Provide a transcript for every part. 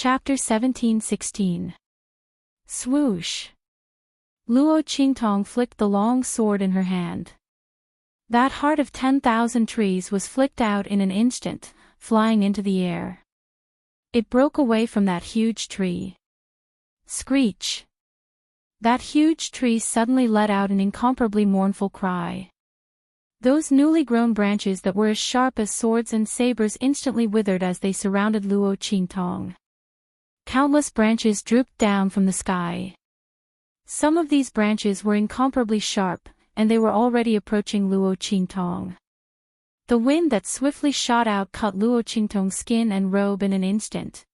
Chapter 17:16. Swoosh. Luo Qingtong flicked the long sword in her hand. That heart of 10,000 trees was flicked out in an instant, flying into the air. It broke away from that huge tree. Screech. That huge tree suddenly let out an incomparably mournful cry. Those newly grown branches that were as sharp as swords and sabers instantly withered as they surrounded Luo Qingtong. Countless branches drooped down from the sky. Some of these branches were incomparably sharp, and they were already approaching Luo Qingtong. The wind that swiftly shot out cut Luo Qingtong's skin and robe in an instant.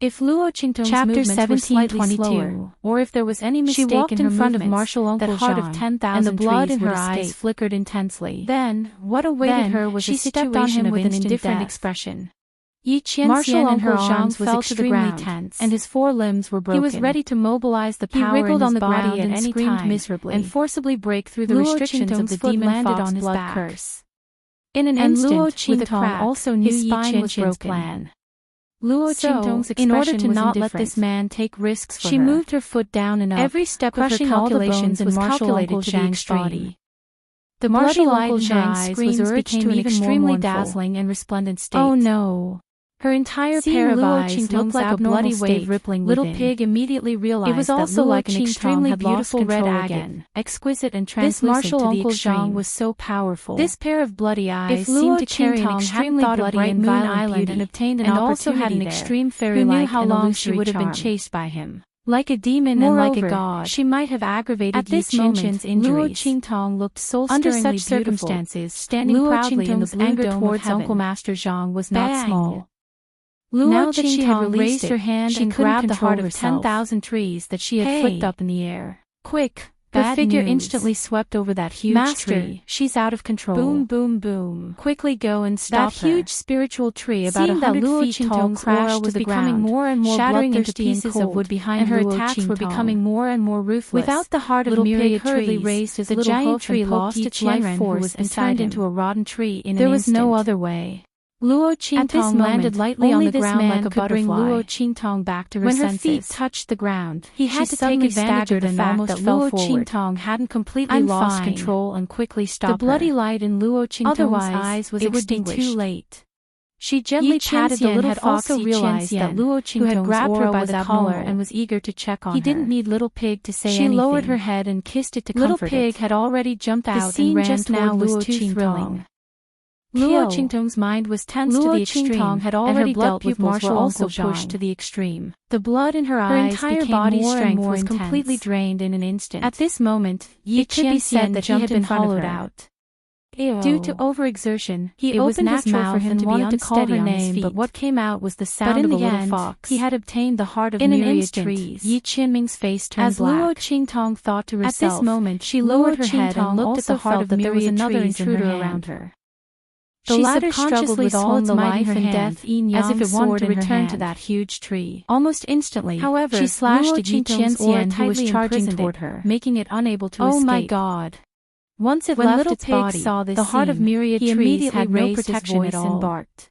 If Luo Qingtong's movements were slightly slower, or if there was any mistake in her movements, that heart of 10,000 and the blood in her eyes flickered intensely. Then, what awaited her was a situation with an indifferent expression. Yi Qianxian and her arms fell to the ground, tense, and his four limbs were broken. He was ready to mobilize the power in his body at any time, and forcibly break through the restrictions of the demon fox blood curse. In an instant, with a crack, also knew his spine was broken. Luo Qingtong's expression in order to not let this man take risks for her, she moved her foot down and up, every step of her calculations was calculated to the extreme. The bloody light in her eyes was urged to an extremely dazzling and resplendent state. Oh no! Her entire pair of eyes looked like a bloody wave rippling within. Little Pig immediately realized it was also like an extremely beautiful red agate, exquisite and translucent to the extreme. Was so powerful. This pair of bloody eyes seemed to carry an extremely bloody and violent beauty, and obtained an opportunity also had an extreme fairy-like and illusory she would have been chased by him. Like a demon and like a god, she might have aggravated Yi Qianxian's injuries. Luo Qingtong looked soul-stirringly beautiful. Under such circumstances, standing proudly in the blue dome towards Uncle Master Zhang was not small. Now that she had raised her hand and grabbed the heart of 10,000 trees that she had flicked up in the air. Quick! Her figure instantly swept over that huge tree. She's out of control. Boom, boom, boom. Quickly go and stop her. That huge spiritual tree about 100 feet tall crashed to the ground, more and more shattering into pieces of wood behind and her attacks were becoming more and more ruthless. Without the heart of myriad trees, raised his the giant tree lost its life force and turned into a rotten tree in an instant. There was no other way. Luo Qingtong landed lightly on the ground like a butterfly. Luo Qingtong back to her senses. When her feet touched the ground, he had to take advantage of the fact that Luo Qingtong hadn't completely lost control and quickly stopped her. The bloody light in Luo Qingtong's eyes was extinguished. It would be too late. She gently patted the little fox. Also realized that Luo Qingtong had grabbed her by the collar and was eager to check on her. He didn't need Little Pig to say anything. She lowered her head and kissed it to comfort it. Little Pig had already jumped out and ran toward Luo Qingtong. Luo Qingtong's mind was tense to the extreme, had already and her blood pupils were also pushed to the extreme. The blood in her eyes, her entire body strength was completely drained in an instant. At this moment, Yi Qianxian that he had been hollowed out. Due to overexertion, it was natural for him to be unsteady on his feet, but what came out was the sound of a little fox. He had obtained the heart of myriad trees. Yi Qianming's face turned black. As Luo Qingtong thought to herself, at this moment she lowered her head and looked at the heart of myriad trees around her. The latter struggled with all its life and death, as if it wanted to return to that huge tree. Almost instantly, however, she slashed at Yi Qianxian, who was charging toward her, making it unable to escape. Oh my God! Once it left its body, the heart of myriad trees had no protection at all and barked.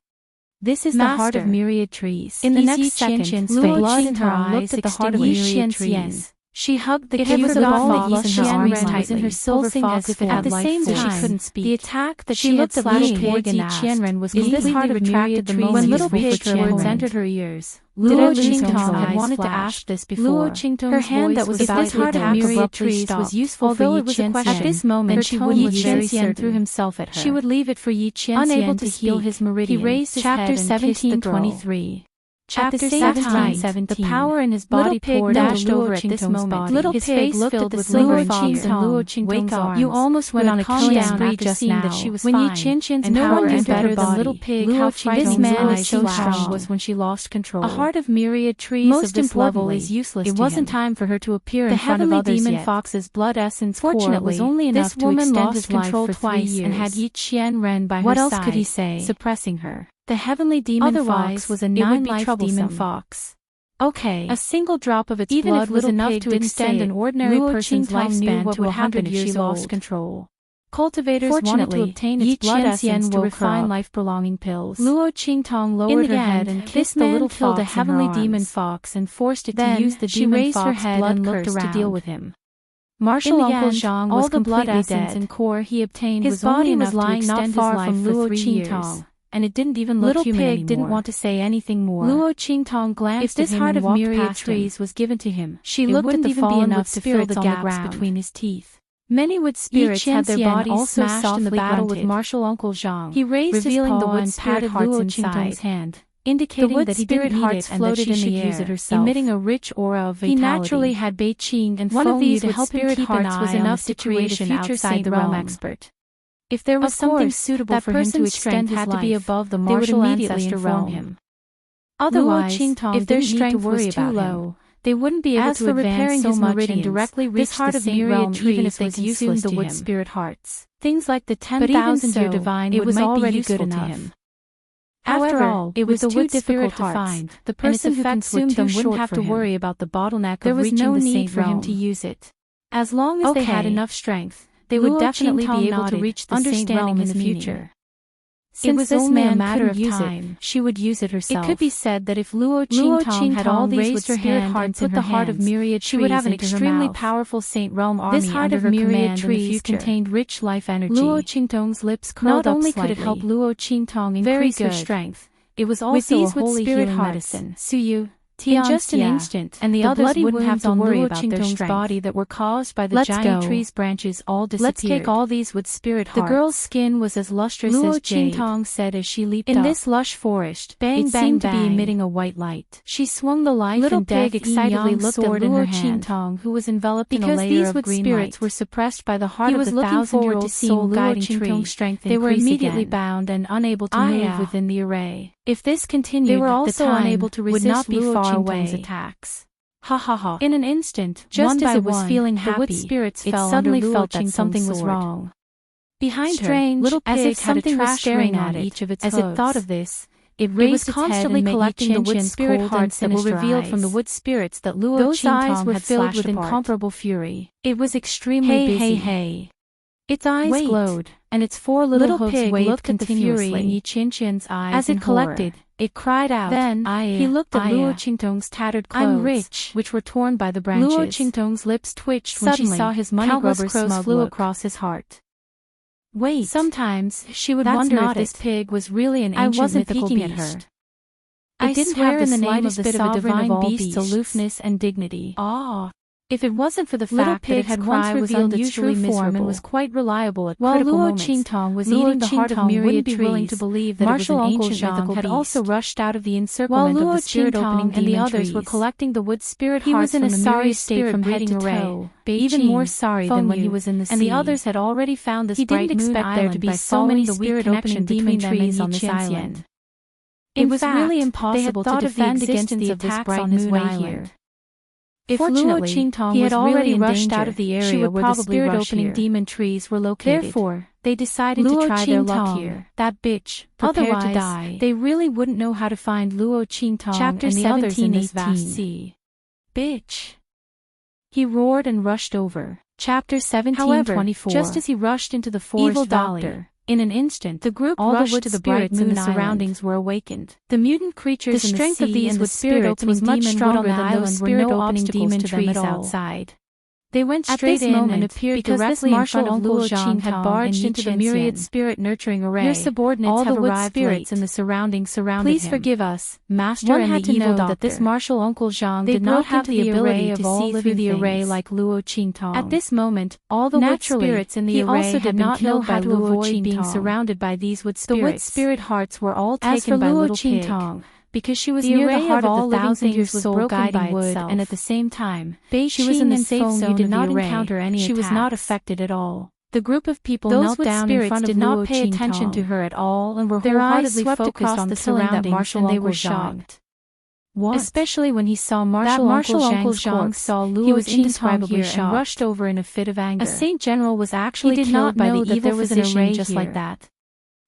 This is the heart of myriad trees. In the next second, Luo blood in her eyes looked at the heart of myriad trees. She hugged the kid with all that Yi Qianren was in her silver fox as if at the same time she couldn't speak. The attack that she looked slashed towards Yi Qianren was completely retracted the moment when Little Pig's words entered her ears. Luo Qingtong had wanted to ask this before. Her hand that was about to attack myriad trees was useful for Yi Qianxian. At this moment, she wouldn't Yi Qianxian threw himself at her. She would leave it for Yi Qianxian unable to heal his meridian. He raised his head and kissed the girl. Chapter 17. The power in his body poured dashed over at this moment. Little Pig looked at the silver fox and Luo Qingtong's arms. You almost went on a killing spree just now. When Yi Qianxian's power entered better than Little Pig, how this man is so strong was when she lost control. A heart of myriad trees of this level is useless. It wasn't time for her to appear in front of others yet. The heavenly demon fox's blood essence core was only enough to extend his control twice and had Yi Qianren by her side. What else could he say? Suppressing her. The heavenly demon fox was a 9-life demon fox. Okay, a single drop of its blood was enough to extend an ordinary person's lifespan to 100 years old. She lost control. Cultivators wanted to obtain its blood essence to refine life-prolonging pills. Luo Qingtong lowered her head and kissed the little fox. A heavenly demon fox and forced it to use the demon fox blood curse to deal with him. Martial Uncle Zhang was completely dead, and core he obtained was only enough to extend his life for 3 years. And it didn't even look human anymore. Little Pig didn't want to say anything more. Luo Qingtong glanced at him and walked past him. If this heart of myriad trees was given to him, she looked at the fallen wood spirits to fill the gaps between his teeth. Many wood spirits had their bodies smashed in the battle with Martial Uncle Zhang. He raised his paw and patted Luo Qingtong's hand, indicating that he didn't need it and that she should use it herself, emitting a rich aura of vitality. He naturally had Bei Qing and one of these to help him keep an eye was enough to create a future Saint Realm expert. If there was something suitable for him to extend his life, they would immediately inform him. Otherwise, if their strength was too low, they wouldn't be able to advance so much and directly reach the Saint Realm even if they consumed the wood spirit hearts. Things like the 10,000-year divine it was already good enough. After all, it was too difficult to find. The person who consumed them wouldn't have to worry about the bottleneck of reaching the Saint Realm. There was no need for him to use it. As long as they had enough strength, they would definitely be able to reach the Saint Realm in the future. Since this only a matter of time, she would use it herself. It could be said that if Luo Qingtong had all these raised her hand and put the heart of myriad trees, she would have an extremely powerful Saint Realm army. This heart of myriad trees contained rich life energy. Luo Qingtong's lips curled up slightly. Not only could it help Luo Qingtong increase her strength, it was also a holy healing medicine. Suyu, in just an instant, and the others wouldn't have to worry about their strength body that were caused by the giant tree's branches all disappeared. Let's take all these wood spirit hearts. The girl's skin was as lustrous as jade. Luo Qingtong said as she leaped up. In this lush forest, it seemed to be emitting a white light. She swung the life and death excitedly looked at Luo Qingtong, who was enveloped in a layer of green light. Because these wood spirits were suppressed by the heart of the 1,000-year-old soul guiding tree, they were immediately bound and unable to move within the array. If this continued, they were also unable to resist Luo Qingtong's attacks. Ha ha ha. In an instant, just as it was feeling happy, the wood spirits suddenly felt that something was wrong. Behind her, Little Pig had a trash ring on each of its hooves. As it thought of this, it raised its head and collecting the wood spirit hearts that were revealed from the wood spirits that Luo Qingtong had filled with incomparable fury. It was extremely busy. Its eyes glowed, and its 4 little hooves waved continuously in Yi Qianqian's eyes. As it collected, it cried out. Then, he looked at Luo Qingtong's tattered clothes, which were torn by the branches. Luo Qingtong's lips twitched when she saw his money grubber crows flew across his heart. Wait. Sometimes, she would wonder if this pig was really an ancient mythical beast. I didn't have the slightest bit of a divine beast's aloofness and dignity. If it wasn't for the fact that it had once revealed its true form and was quite reliable at critical moments, while Luo Qingtong was eating the heart of myriad trees, willing to believe that Martial Uncle Zhang had also rushed out of the encirclement of the spirit-opening and the others were collecting the wood spirit hearts from the sorry state from head to toe, even more sorry than when he was in the sea. And the others had already found this bright moon island by so many spirit-opening demon trees on this island. It was really impossible to defend against the attacks on his way here. If Luo Qingtong had already rushed out of the area where the spirit-opening demon trees were located. Therefore, they decided to try their luck here. That bitch, prepared to die. They really wouldn't know how to find Luo Qingtong and the others in this vast sea. Bitch. He roared and rushed over. Chapter 17:24. However, just as he rushed into the forest valley, in an instant, the group rushed to the bright moon and the surroundings were awakened. The mutant creatures in the strength of these wood spirits was much stronger than those spirit-opening demon trees outside. They went straight in and appeared directly in front of Luo Qingtong had barged into the myriad spirit-nurturing array. Your subordinates all the wood spirits in the surroundings surrounded him. Please forgive us, Master and the evil doctor. That this Martial Uncle Zhang did not have the ability to see through the array like Luo Qingtong. At this moment, all the wood spirits in the array had been killed by Luo Qingtong. Being surrounded by these wood spirits. The wood spirit hearts were all taken by Little Pig. Because she was near the heart of the 1,000-year soul guiding wood, and at the same time, she was in the safe zone. You did not encounter any attacks. She was not affected at all. The group of people knelt down in front of Luo Qingtong. Did not pay attention to her at all and were wholeheartedly focused on the surroundings, and they were shocked. What? Especially when he saw Martial Uncle Zhang's saw Luo. He was indescribably shocked and rushed over in a fit of anger. A Saint General was actually killed by the evil physician just like that.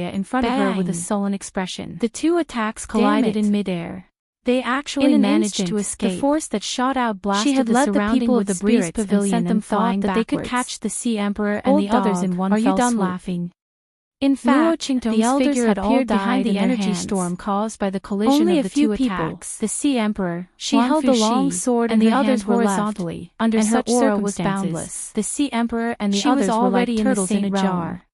area in front of her with a Bang. sullen expression. The two attacks collided in midair. They actually managed to escape. The force that shot out blasted She had the led the surrounding people with of the the breeze spirits pavilion and sent them thought flying that they could backwards. catch the Sea Emperor and Old the others in dog, one are you fell done swoop. laughing? In fact, the elders had all died in the energy storm caused by the collision of the two attacks. The Sea Emperor, she held the long sword and the others horizontally. Under such circumstances, the Sea Emperor and the others were like turtles in a jar.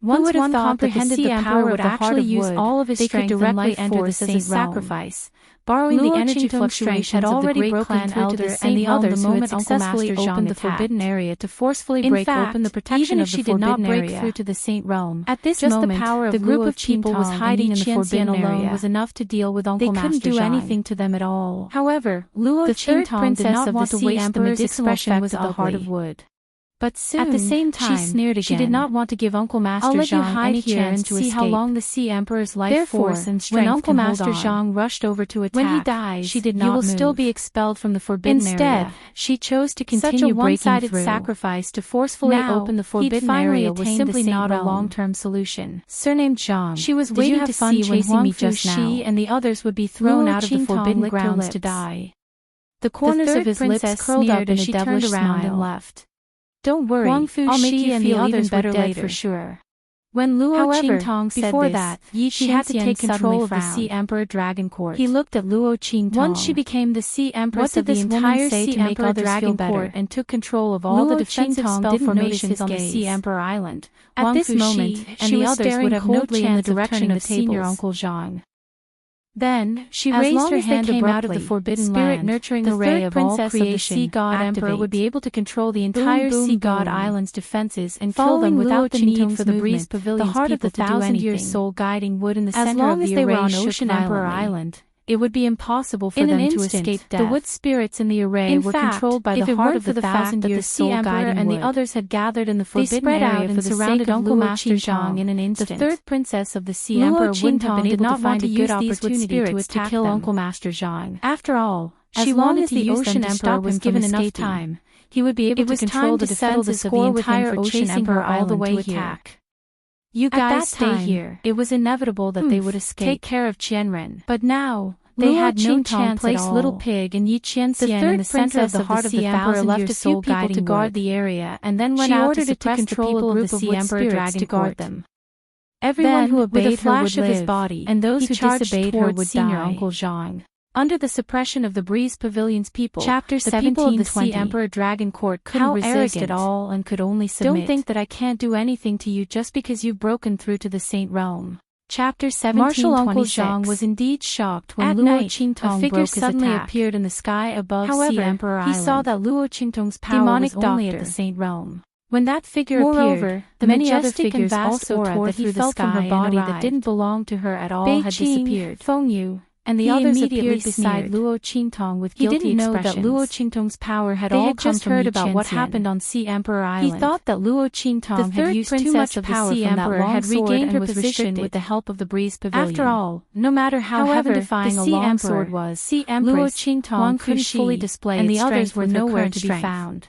Once one comprehended the power of the actually use all of his strength and life force as a sacrifice, borrowing the energy fluctuations of the great clan elder and the others who had successfully opened the forbidden area to forcefully break open the protection of the forbidden area. Through to the Saint Realm. At this moment, the group of people was hiding in the forbidden area was enough to deal with Uncle Master Zhang. They couldn't do anything to them at all. However, the third princess did not want to waste the medicinal effect of the heart of wood. But soon, at the same time, she sneered again. She did not want to give Uncle Master Zhang any chance to see how long the Sea Emperor's life force and strength when Uncle Master Zhang rushed over to attack, when he dies, she did not you will still be expelled from the forbidden area. Instead, she chose to continue breaking through. Sacrifice to forcefully open the forbidden area was simply not a long-term solution. Surnamed Zhang, she was waiting to see when Huang Fuxi and the others would be thrown out of the forbidden grounds to die. The corners of his lips curled up and she turned around and left. Don't worry, I'll make you and the others better later for sure. When Luo Qingtong said before that, she had to take control of the Sea Emperor Dragon Court. He looked at Luo Qingtong. Once she became the Sea Empress of the entire Sea Emperor Dragon Court and took control of all the defensive spell formations on the Sea Emperor Island. At this moment, and the others would have no chance in the direction of senior Uncle Zhang. Then, she raised her hand abruptly, out of the forbidden land, nurturing the ray of all creation, of the Sea God Emperor would be able to control the entire Sea God Island's defenses and kill them without the need for the Breeze Pavilion's the heart of the 1,000-year soul guiding wood in the center of the array on Ocean Emperor Island. It would be impossible for them to escape death. The wood spirits in the array were controlled by the heart of the 1,000-year soul guiding wood. And the others had gathered in the forbidden area for the sake of Uncle Master Zhang in an instant. The third princess of the Sea Emperor wouldn't have been able to find a good opportunity to kill Uncle Master Zhang. After all, she wanted to use Ocean Emperor was given enough time. He would be able to control the defenses of the entire Ocean Emperor all the way here. You guys stay here. It was inevitable that they would escape. Take care of Qianren. But now, they had no chance at all. Little Pig and Yi Qianxian in the center of the heart of the Emperor left a few people to guard the area and then went out to suppress the people of the Sea Emperor Dragon to guard them. Everyone who obeyed her would live, and those who disobeyed her would die. Uncle Zhang. Under the suppression of the Breeze Pavilion's people, Chapter 17 the Sea Emperor Dragon Court couldn't resist at all and could only submit. Don't think that I can't do anything to you just because you've broken through to the Saint Realm. Chapter 17 Martial Uncle Zhang was indeed shocked when Luo Qingtong a figure suddenly appeared in the sky above Sea Emperor Island. He saw that Luo Qingtong's power was only at the Saint Realm. When that figure appeared, the many other figures also tore through the sky from her body that didn't belong to her at all had disappeared. Feng Yu and the others appeared beside Luo Qingtong with guilty expressions. He didn't know that Luo Qingtong's power had all come from heard about what happened on Sea Emperor Island. He thought that Luo Qingtong had used too much of the Sea Emperor had regained her position with the help of the Breeze Pavilion. After all, no matter how heaven-defying a long sword was, Luo Qingtong couldn't fully display and the others were nowhere to be found.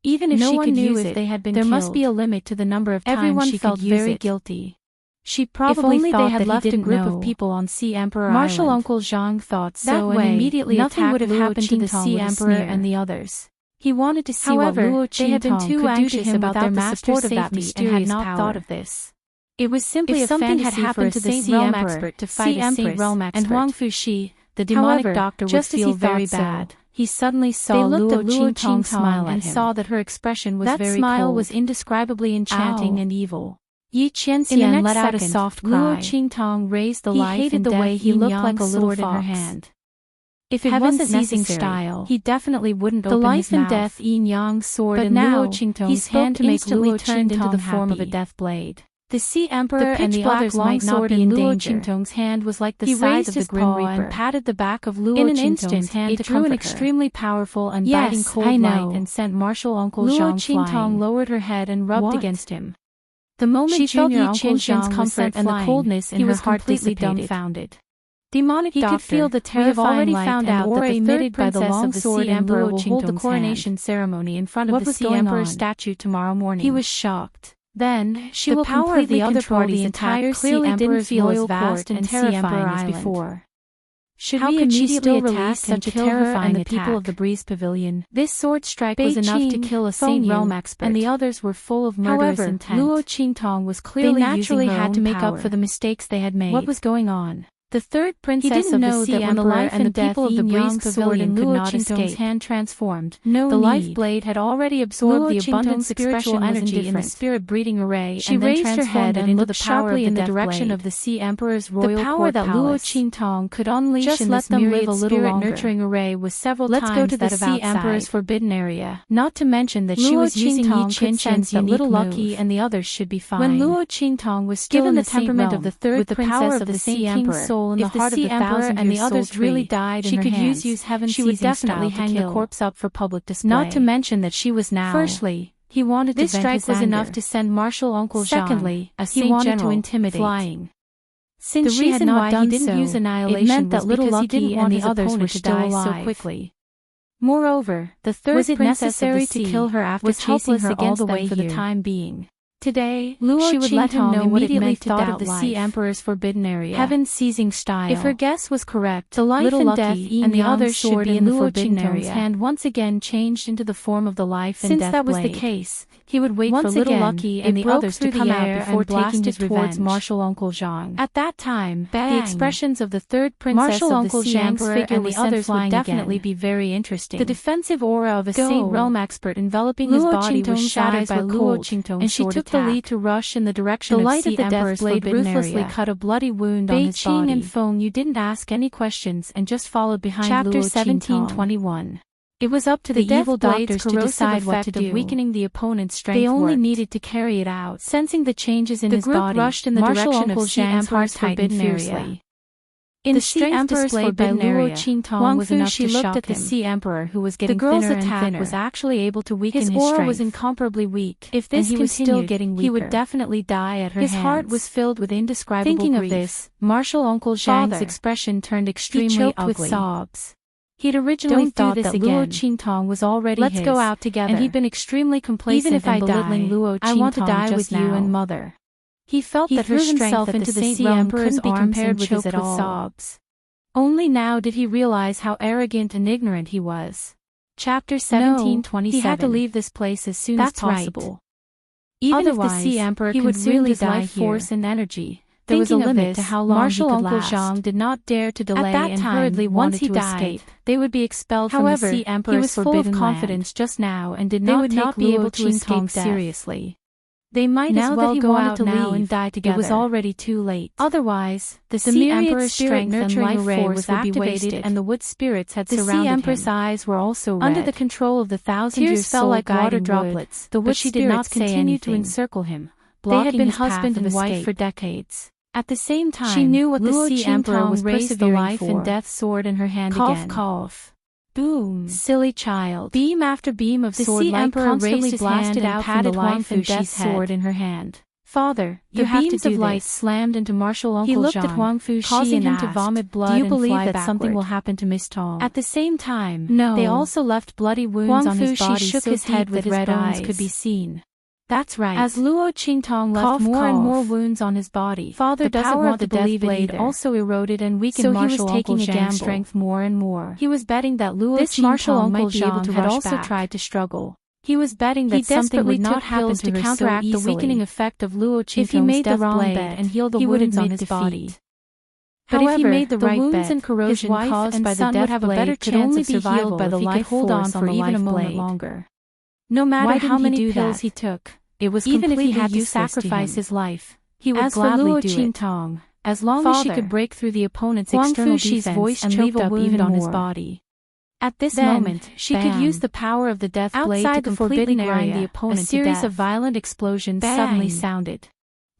Even if she could use it, there must be a limit to the number of times she felt very guilty. She probably thought that left a group of people on Sea Emperor Island. Martial Uncle Zhang thought so and immediately nothing would have happened to the Sea Emperor and the others. He wanted to see what Luo Qingtong could do to him about their master's safety and had not thought of this. It was simply a fantasy for a Saint Realm expert to fight a Saint Realm expert. And Huang Fuxi, the demonic doctor, would feel very bad. He suddenly saw Luo Qingtong smile and saw that her expression was very cold. That smile was indescribably enchanting and evil. Yi Qianxian let out a soft cry. Luo Qingtong raised the life and death he looked like a little fox in her hand. If it wasn't necessary, he definitely wouldn't open his mouth. The life and death yin-yang sword in Luo Qingtong's hand instantly turned into the form of a death blade. The Sea Emperor and the others might not be in danger. Luo Qingtong's hand was like the size of the Grim Reaper and patted the back of Luo Qingtong's hand to comfort her. It drew an extremely powerful and biting cold light and sent Martial Uncle Zhang flying. Luo Qingtong lowered her head and rubbed against him. The moment she felt Yi Qianxian's comfort and the coldness in her heart completely dumbfounded. Demonic doctor, he could feel the terrifying light found out that the third princess of the Sea Emperor will hold the coronation ceremony in front of the Sea Emperor's statue tomorrow morning. He was shocked. Then, she will completely control the entire Sea Emperor's loyal vast and terrifying as before. How could she still release such a terrifying attack? The people of the Breeze Pavilion. This sword strike was enough to kill a Saint Realm expert, and the others were full of murderous intent. Luo Qingtong was clearly naturally had to make up for the mistakes they had made. What was going on? The third princess of the Sea Emperor and the people of the Breeze Pavilion could not escape. Hand transformed. The life blade had already absorbed the abundant spiritual energy in the spirit breeding array. She raised her head and looked sharply in the direction of the Sea Emperor's royal court palace. The power that Luo Qingtong could unleash in this myriad spirit nurturing array was several times that of the Sea Emperor's forbidden area. Not to mention that she was using Yi Qinchen's that Little Lucky and the others should be fine. When Luo Qingtong was still in the temperament of the third princess of the Sea King's soul, in the heart of the thousand and the others really died in her hands, she could use heaven she would definitely hang the corpse up for public display. Not to mention that she was now. Firstly, he wanted to vent his anger. This strike was enough to send Marshal Uncle Zhang. Secondly, he wanted to intimidate. Flying. Since she had not done so, it meant that Little Lucky and the others were to die so quickly. Moreover, the third princess of the sea kill her after chasing her all the way for the time being. Today, she would let him know what it meant to doubt the Sea Emperor's forbidden area. Heaven's seizing style. If her guess was correct, the life and death and the others should be in the forbidden area. Hand once again changed into the form of the life and death blade. Since that was the case, he would wait for Little Lucky and the others to come out before taking his towards Marshal Uncle Zhang. At that time, the expressions of the third princess of the Sea Emperor and the others would definitely be very interesting. The defensive aura of a Saint Realm expert enveloping his body was shattered by Luo Qingtong's and she took the lead to rush in the direction of the Emperor's blade ruthlessly cut a bloody wound on his body. And Feng, you didn't ask any questions and just followed behind Chapter 1721. It was up to the evil doctors to decide what to do. Weakening the opponent's strength. They only needed to carry it out. Sensing the changes in his body, rushed in the direction of Sea Emperor's forbidden area. In the strength displayed by Luo Qingtong was enough to shock him. She looked at the Sea Emperor who was getting thinner and thinner. Was actually able to weaken his strength. His aura was incomparably weak. If this continued, was still getting weaker, he would definitely die at her hands. His heart was filled with indescribable grief. Thinking of this, Marshal Uncle Zhang's expression turned extremely ugly. He choked with sobs. He'd originally thought that Luo Qingtong was already his. Let's go out together. And he'd been extremely complacent. Even if I belittling Luo Qingtong, I want to die with you and Mother. He felt that her strength into the Sea Emperor's arms compared with his at all. Sobs. Only now did he realize how arrogant and ignorant he was. Chapter 1727. He had to leave this place as soon as possible. Even otherwise, if the Sea Emperor he would really die life force and energy. There was a limit to how long Marshal Uncle Zhang did not dare to delay and hurriedly wanted to escape. They would be expelled from the Sea Emperor's forbidden land. He was full of confidence just now and did not take Luo Qingtong seriously. They might as well go out now and die together. It was already too late. Otherwise, the Sea Emperor's strength and life force would be wasted, and the wood spirits had surrounded him. The Sea Empress' eyes were also red. Under the control of the thousand-year fell like water droplets. The wood spirits continued to encircle him. They had been husband and wife for decades. At the same time, she knew what the Sea Emperor was raised the life and death sword in her hand again. Cough. Boom. Silly child. Beam after beam of sword light constantly blasted out from the life and death sword in her hand. Father, you have to do this. Light slammed into Marshal Uncle Zhang. He looked at Huang Fuxi causing him to vomit blood. Do you believe that something will happen to Miss Tong? At the same time, no. They also left bloody wounds on his body. Shook his head with red eyes could be seen. That's right. As Luo Qingtong left more and more wounds on his body, Father doesn't want to believe blade also eroded and weakened Marshal Uncle Zhang's strength more and more. He was betting that Luo Qingtong might be able to had also tried to struggle. He was betting that something would not happen to counteract the weakening effect of Luo Qingtong's death blade and heal the wounds on his body. But if he made the right wounds and corrosion caused by the death blade could only be healed by the life force on the even a moment longer. No matter how many pills he took, it was even if he had to sacrifice his life, he would gladly do it. As long as she could break through the opponent's external defense and leave a wound on his body. At this moment, she could use the power of the death blade to completely grind the opponent to death. A series of violent explosions suddenly sounded.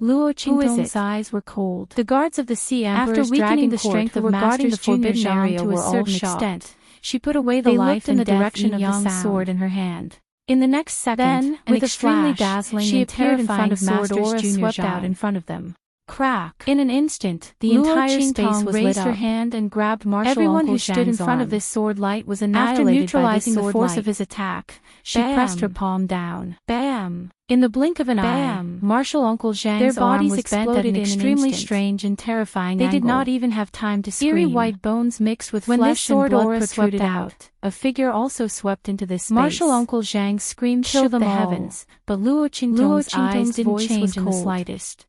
Luo Qingtong's eyes were cold. The guards of the Sea Emperor's dragging the strength of Master's Junior's area to a certain extent. She put away the life in the direction of the sword in her hand. In the next second, with extremely dazzling and terrifying sword aura swept out in front of them. Crack. In an instant, the entire space was lit up. Her hand and grabbed Marshal Everyone who stood in front of this sword light was annihilated. After neutralizing the force of his attack, she pressed her palm down. Bam! In the blink of an eye, Marshal Uncle Zhang's arm was bent at an extremely strange and terrifying angle. They did not even have time to scream. Eerie white bones mixed with flesh and blood protruded out. A figure also swept into this space. Marshal Uncle Zhang's scream shook the heavens, but Luo Qingtong's eyes didn't change in the slightest.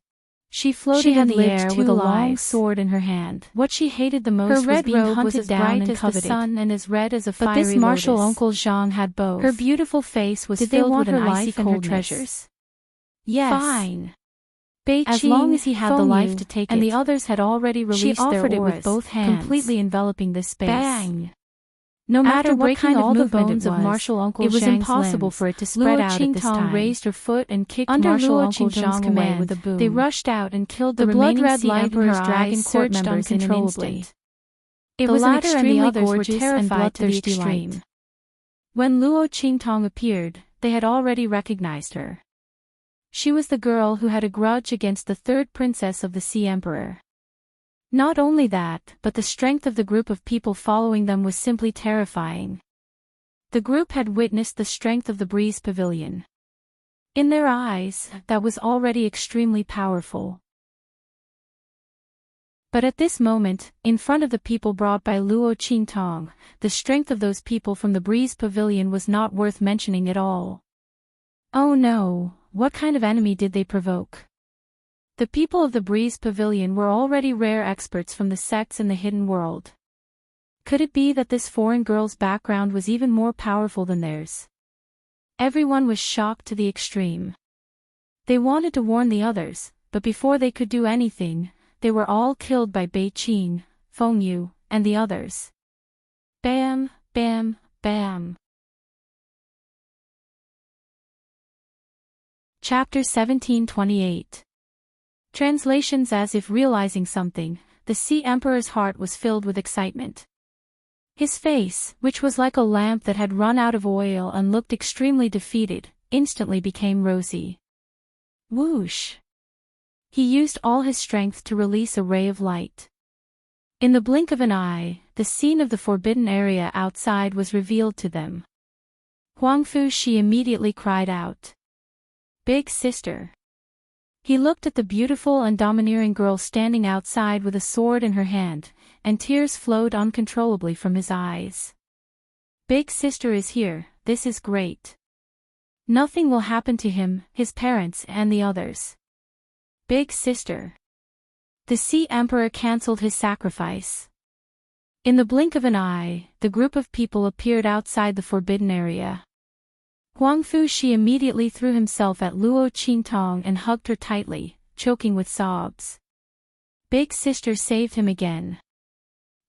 She floated in the air with a long sword in her hand. What she hated the most was being hunted down and coveted. The sun and as red as a fiery lotus. But this Marshal Uncle Zhang had both. Her beautiful face was filled with an icy coldness. Treasures? Yes. Fine. As long as he had the life to take it, and the others had already released their auras, it with both hands, completely enveloping this space. Bang! No matter what kind of movement it was, Marshal Uncle it was impossible for it to spread out at this time. Raised her foot and kicked Marshal Uncle Zhang's command with a boom. They rushed out and killed the blood-red light in her dragon court members in an instant. It was an extremely gorgeous and bloodthirsty light. When Luo Qingtong appeared, they had already recognized her. She was the girl who had a grudge against the third princess of the Sea Emperor. Not only that, but the strength of the group of people following them was simply terrifying. The group had witnessed the strength of the Breeze Pavilion. In their eyes, that was already extremely powerful. But at this moment, in front of the people brought by Luo Qingtong, the strength of those people from the Breeze Pavilion was not worth mentioning at all. Oh no, what kind of enemy did they provoke? The people of the Breeze Pavilion were already rare experts from the sects in the hidden world. Could it be that this foreign girl's background was even more powerful than theirs? Everyone was shocked to the extreme. They wanted to warn the others, but before they could do anything, they were all killed by Bei Qing, Feng Yu, and the others. Bam, bam, bam. Chapter 1728. Translations. As if realizing something, the Sea Emperor's heart was filled with excitement. His face, which was like a lamp that had run out of oil and looked extremely defeated, instantly became rosy. Whoosh! He used all his strength to release a ray of light. In the blink of an eye, the scene of the forbidden area outside was revealed to them. Huangfu Shi immediately cried out, "Big sister!" He looked at the beautiful and domineering girl standing outside with a sword in her hand, and tears flowed uncontrollably from his eyes. Big sister is here, this is great. Nothing will happen to him, his parents and the others. Big sister. The Sea Emperor cancelled his sacrifice. In the blink of an eye, the group of people appeared outside the forbidden area. Huangfu Shi immediately threw himself at Luo Qingtong and hugged her tightly, choking with sobs. Big sister saved him again.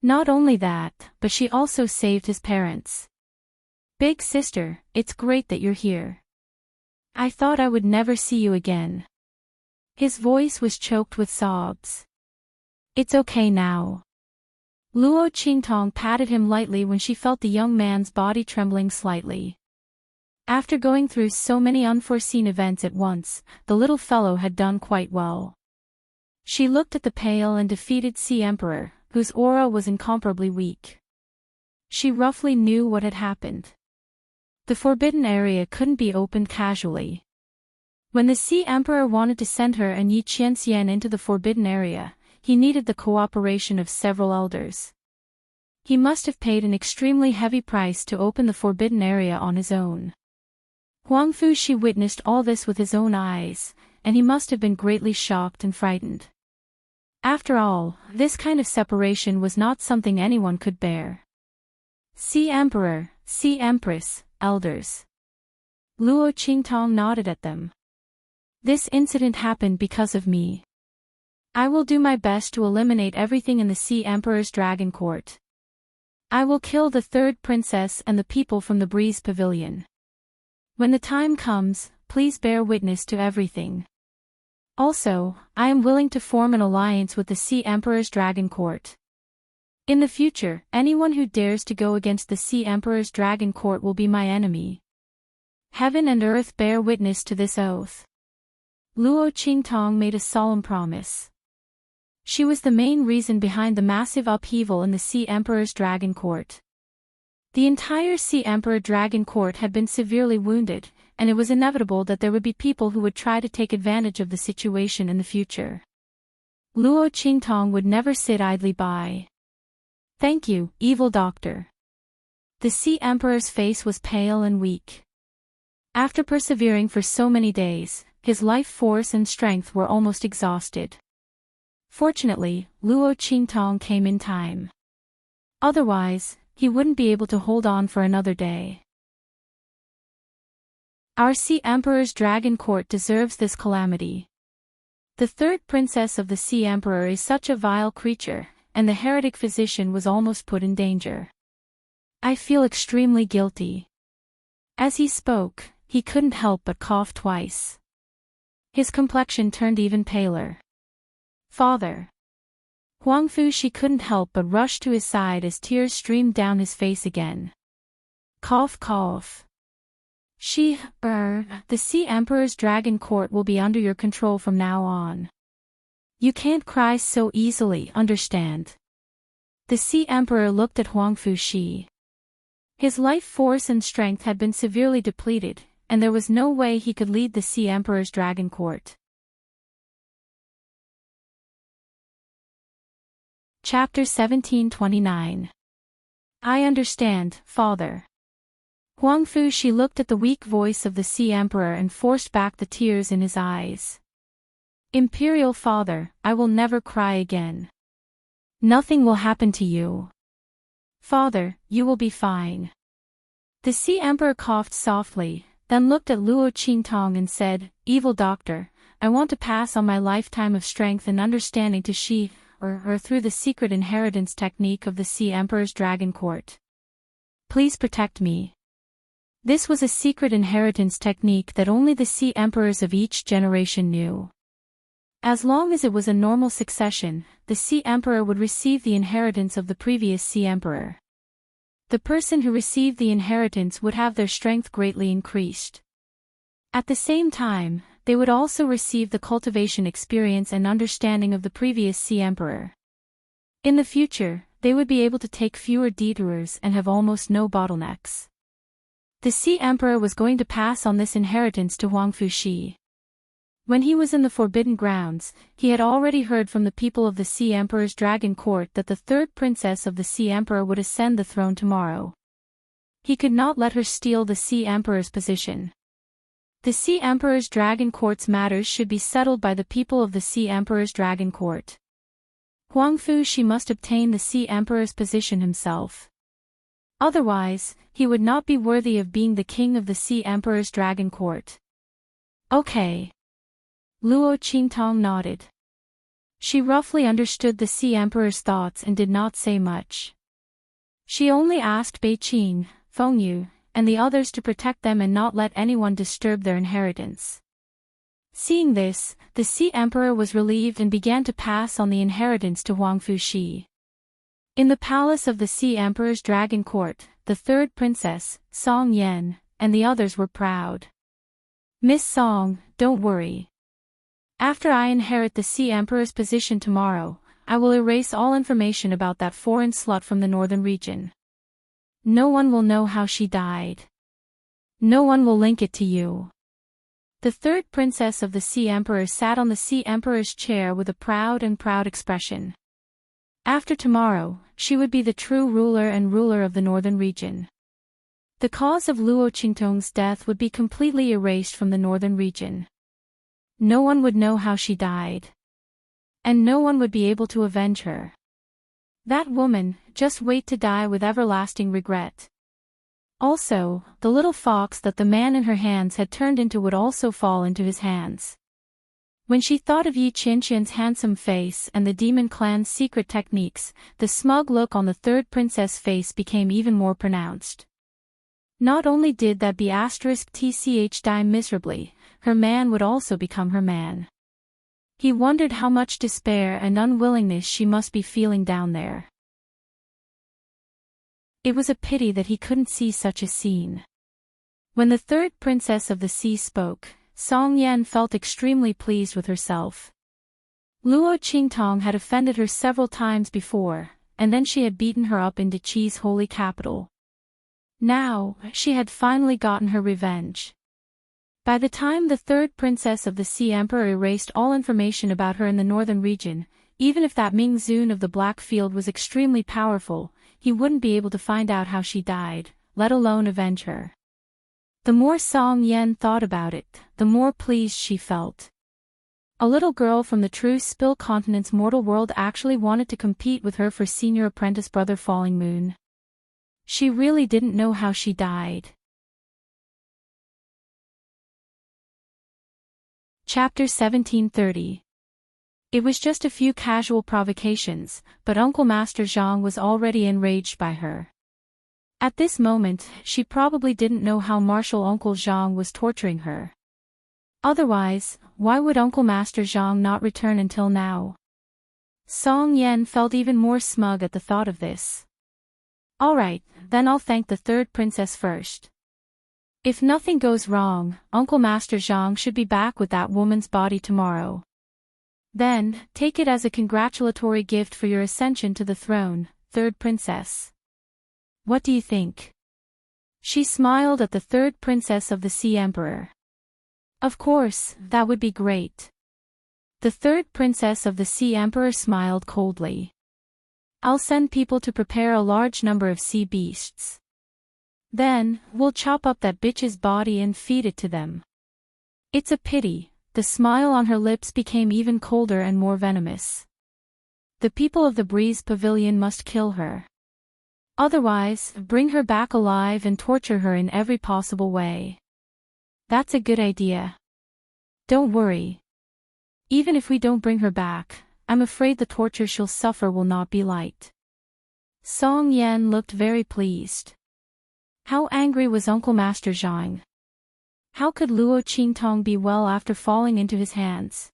Not only that, but she also saved his parents. Big sister, it's great that you're here. I thought I would never see you again. His voice was choked with sobs. It's okay now. Luo Qingtong patted him lightly when she felt the young man's body trembling slightly. After going through so many unforeseen events at once, the little fellow had done quite well. She looked at the pale and defeated Sea Emperor, whose aura was incomparably weak. She roughly knew what had happened. The forbidden area couldn't be opened casually. When the Sea Emperor wanted to send her and Yi Qianxian into the forbidden area, he needed the cooperation of several elders. He must have paid an extremely heavy price to open the forbidden area on his own. Huangfu Shi witnessed all this with his own eyes, and he must have been greatly shocked and frightened. After all, this kind of separation was not something anyone could bear. Sea Emperor, Sea Empress, elders. Luo Qingtong nodded at them. This incident happened because of me. I will do my best to eliminate everything in the Sea Emperor's Dragon Court. I will kill the third princess and the people from the Breeze Pavilion. When the time comes, please bear witness to everything. Also, I am willing to form an alliance with the Sea Emperor's Dragon Court. In the future, anyone who dares to go against the Sea Emperor's Dragon Court will be my enemy. Heaven and earth bear witness to this oath. Luo Qingtong made a solemn promise. She was the main reason behind the massive upheaval in the Sea Emperor's Dragon Court. The entire Sea Emperor Dragon Court had been severely wounded, and it was inevitable that there would be people who would try to take advantage of the situation in the future. Luo Qingtong would never sit idly by. "Thank you, evil doctor." The Sea Emperor's face was pale and weak. After persevering for so many days, his life force and strength were almost exhausted. Fortunately, Luo Qingtong came in time. Otherwise, he wouldn't be able to hold on for another day. Our Sea Emperor's Dragon Court deserves this calamity. The third princess of the Sea Emperor is such a vile creature, and the heretic physician was almost put in danger. I feel extremely guilty. As he spoke, he couldn't help but cough twice. His complexion turned even paler. "Father." Huangfu Shi couldn't help but rush to his side as tears streamed down his face again. Cough cough. The Sea Emperor's Dragon Court will be under your control from now on. You can't cry so easily, understand? The Sea Emperor looked at Huangfu Shi. His life force and strength had been severely depleted, and there was no way he could lead the Sea Emperor's Dragon Court. Chapter 1729. I understand, Father. Huangfu Shi looked at the weak voice of the Sea Emperor and forced back the tears in his eyes. Imperial Father, I will never cry again. Nothing will happen to you. Father, you will be fine. The Sea Emperor coughed softly, then looked at Luo Qingtong and said, Evil doctor, I want to pass on my lifetime of strength and understanding to Shi, or through the secret inheritance technique of the Sea Emperor's Dragon Court. Please protect me. This was a secret inheritance technique that only the Sea Emperors of each generation knew. As long as it was a normal succession, the Sea Emperor would receive the inheritance of the previous Sea Emperor. The person who received the inheritance would have their strength greatly increased. At the same time, they would also receive the cultivation experience and understanding of the previous Sea Emperor. In the future, they would be able to take fewer detours and have almost no bottlenecks. The Sea Emperor was going to pass on this inheritance to Huangfu Shi. When he was in the Forbidden Grounds, he had already heard from the people of the Sea Emperor's Dragon Court that the third princess of the Sea Emperor would ascend the throne tomorrow. He could not let her steal the Sea Emperor's position. The Sea Emperor's Dragon Court's matters should be settled by the people of the Sea Emperor's Dragon Court. Huangfu Shi must obtain the Sea Emperor's position himself. Otherwise, he would not be worthy of being the king of the Sea Emperor's Dragon Court. Okay. Luo Qingtong nodded. She roughly understood the Sea Emperor's thoughts and did not say much. She only asked Beiqing, Fengyu, and the others to protect them and not let anyone disturb their inheritance. Seeing this, the Sea Emperor was relieved and began to pass on the inheritance to Huangfu Shi. In the palace of the Sea Emperor's Dragon Court, the third princess, Song Yan, and the others were proud. Miss Song, don't worry. After I inherit the Sea Emperor's position tomorrow, I will erase all information about that foreign slut from the northern region. No one will know how she died. No one will link it to you. The third princess of the Sea Emperor sat on the Sea Emperor's chair with a proud expression. After tomorrow, she would be the true ruler and ruler of the northern region. The cause of Luo Qingtong's death would be completely erased from the northern region. No one would know how she died. And no one would be able to avenge her. That woman, just wait to die with everlasting regret. Also, the little fox that the man in her hands had turned into would also fall into his hands. When she thought of Yi Qianqian's handsome face and the demon clan's secret techniques, the smug look on the third princess' face became even more pronounced. Not only did that *tch die miserably, her man would also become her man. He wondered how much despair and unwillingness she must be feeling down there. It was a pity that he couldn't see such a scene. When the third princess of the sea spoke, Song Yan felt extremely pleased with herself. Luo Qingtong had offended her several times before, and then she had beaten her up into Qi's holy capital. Now, she had finally gotten her revenge. By the time the third princess of the Sea Emperor erased all information about her in the northern region, even if that Ming Zun of the Black Field was extremely powerful, he wouldn't be able to find out how she died, let alone avenge her. The more Song Yen thought about it, the more pleased she felt. A little girl from the true Spill Continent's mortal world actually wanted to compete with her for senior apprentice brother Falling Moon. She really didn't know how she died. Chapter 1730. It was just a few casual provocations, but Uncle Master Zhang was already enraged by her. At this moment, she probably didn't know how Martial Uncle Zhang was torturing her. Otherwise, why would Uncle Master Zhang not return until now? Song Yen felt even more smug at the thought of this. Alright, then I'll thank the third princess first. If nothing goes wrong, Uncle Master Zhang should be back with that woman's body tomorrow. Then, take it as a congratulatory gift for your ascension to the throne, third princess. What do you think? She smiled at the third princess of the Sea Emperor. Of course, that would be great. The third princess of the Sea Emperor smiled coldly. I'll send people to prepare a large number of sea beasts. Then, we'll chop up that bitch's body and feed it to them. It's a pity, the smile on her lips became even colder and more venomous. The people of the Breeze Pavilion must kill her. Otherwise, bring her back alive and torture her in every possible way. That's a good idea. Don't worry. Even if we don't bring her back, I'm afraid the torture she'll suffer will not be light. Song Yen looked very pleased. How angry was Uncle Master Zhang? How could Luo Qingtong be well after falling into his hands?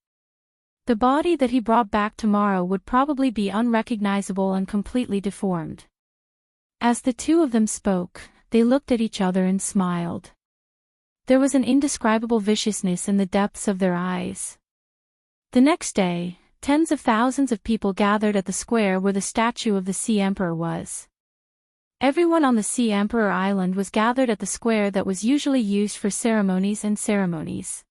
The body that he brought back tomorrow would probably be unrecognizable and completely deformed. As the two of them spoke, they looked at each other and smiled. There was an indescribable viciousness in the depths of their eyes. The next day, tens of thousands of people gathered at the square where the statue of the Sea Emperor was. Everyone on the Sea Emperor Island was gathered at the square that was usually used for ceremonies.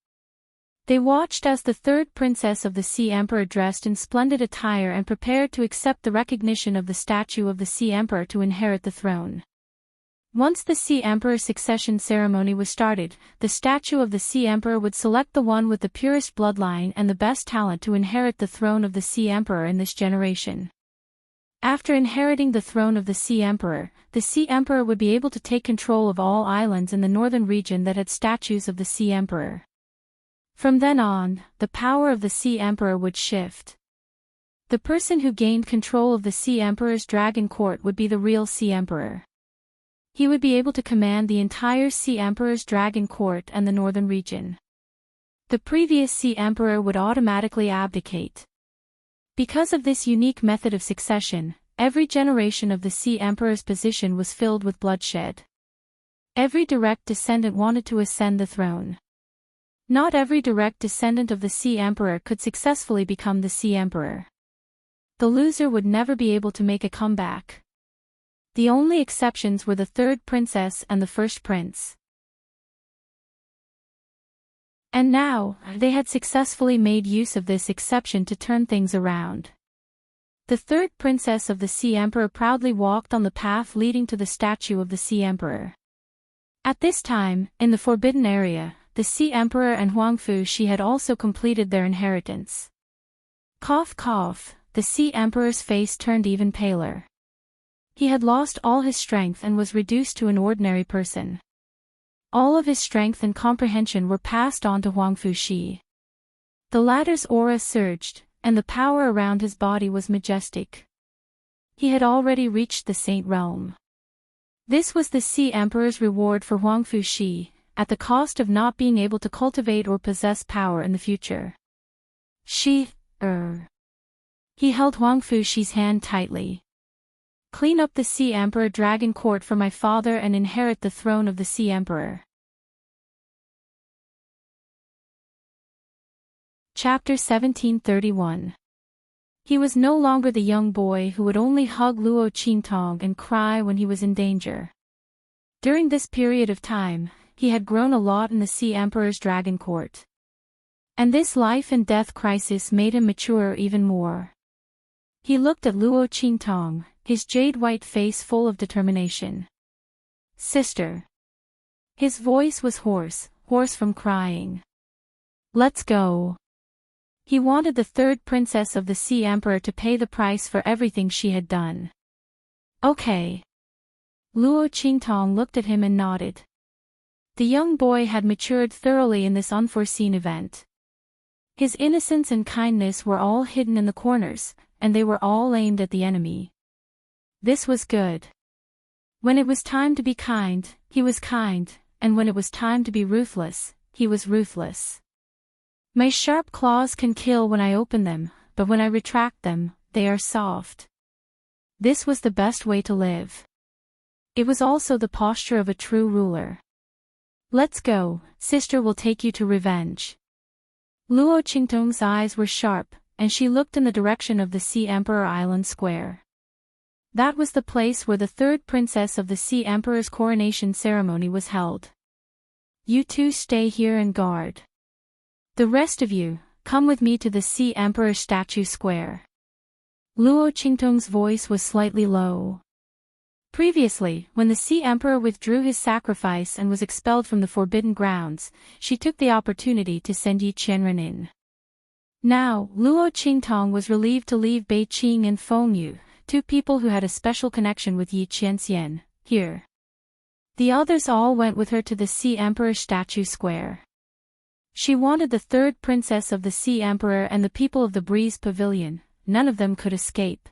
They watched as the third princess of the Sea Emperor dressed in splendid attire and prepared to accept the recognition of the statue of the Sea Emperor to inherit the throne. Once the Sea Emperor's succession ceremony was started, the statue of the Sea Emperor would select the one with the purest bloodline and the best talent to inherit the throne of the Sea Emperor in this generation. After inheriting the throne of the Sea Emperor would be able to take control of all islands in the northern region that had statues of the Sea Emperor. From then on, the power of the Sea Emperor would shift. The person who gained control of the Sea Emperor's dragon court would be the real Sea Emperor. He would be able to command the entire Sea Emperor's dragon court and the northern region. The previous Sea Emperor would automatically abdicate. Because of this unique method of succession, every generation of the Sea Emperor's position was filled with bloodshed. Every direct descendant wanted to ascend the throne. Not every direct descendant of the Sea Emperor could successfully become the Sea Emperor. The loser would never be able to make a comeback. The only exceptions were the third princess and the first prince. And now, they had successfully made use of this exception to turn things around. The third princess of the Sea Emperor proudly walked on the path leading to the statue of the Sea Emperor. At this time, in the Forbidden Area, the Sea Emperor and Huangfu Shi had also completed their inheritance. Cough cough, the Sea Emperor's face turned even paler. He had lost all his strength and was reduced to an ordinary person. All of his strength and comprehension were passed on to Huangfu Shi. The latter's aura surged, and the power around his body was majestic. He had already reached the Saint Realm. This was the Sea Emperor's reward for Huangfu Shi, at the cost of not being able to cultivate or possess power in the future. He held Huangfu Shi's hand tightly. Clean up the Sea Emperor Dragon Court for my father and inherit the throne of the Sea Emperor. Chapter 1731. He was no longer the young boy who would only hug Luo Qingtong and cry when he was in danger. During this period of time, he had grown a lot in the Sea Emperor's Dragon Court. And this life and death crisis made him mature even more. He looked at Luo Qingtong, his jade-white face full of determination. "Sister." His voice was hoarse from crying. "Let's go." He wanted the third princess of the Sea Emperor to pay the price for everything she had done. "Okay." Luo Qingtong looked at him and nodded. The young boy had matured thoroughly in this unforeseen event. His innocence and kindness were all hidden in the corners, and they were all aimed at the enemy. This was good. When it was time to be kind, he was kind, and when it was time to be ruthless, he was ruthless. My sharp claws can kill when I open them, but when I retract them, they are soft. This was the best way to live. It was also the posture of a true ruler. "Let's go, sister will take you to revenge." Luo Qingtong's eyes were sharp, and she looked in the direction of the Sea Emperor Island Square. That was the place where the third princess of the Sea Emperor's coronation ceremony was held. "You two stay here and guard. The rest of you, come with me to the Sea Emperor statue square." Luo Qingtong's voice was slightly low. Previously, when the Sea Emperor withdrew his sacrifice and was expelled from the Forbidden Grounds, she took the opportunity to send Yi Qianren in. Now, Luo Qingtong was relieved to leave Bei Qing and Feng Yu, two people who had a special connection with Yi Qianxian, here. The others all went with her to the Sea Emperor statue square. She wanted the third princess of the Sea Emperor and the people of the Breeze Pavilion. None of them could escape.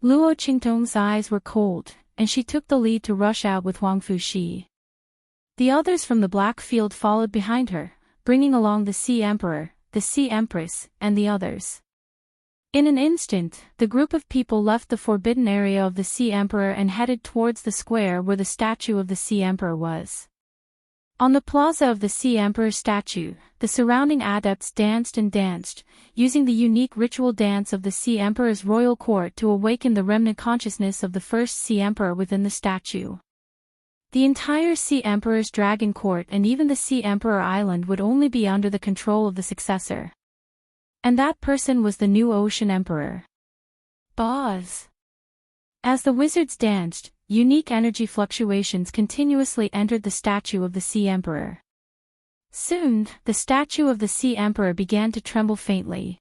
Luo Qingtong's eyes were cold, and she took the lead to rush out with Huang Fuxi. The others from the Black Field followed behind her, bringing along the Sea Emperor, the Sea Empress, and the others. In an instant, the group of people left the forbidden area of the Sea Emperor and headed towards the square where the statue of the Sea Emperor was. On the plaza of the Sea Emperor statue, the surrounding adepts danced and danced, using the unique ritual dance of the Sea Emperor's royal court to awaken the remnant consciousness of the first Sea Emperor within the statue. The entire Sea Emperor's Dragon Court and even the Sea Emperor Island would only be under the control of the successor. And that person was the new Ocean Emperor. Boz. As the wizards danced, unique energy fluctuations continuously entered the statue of the Sea Emperor. Soon, the statue of the Sea Emperor began to tremble faintly.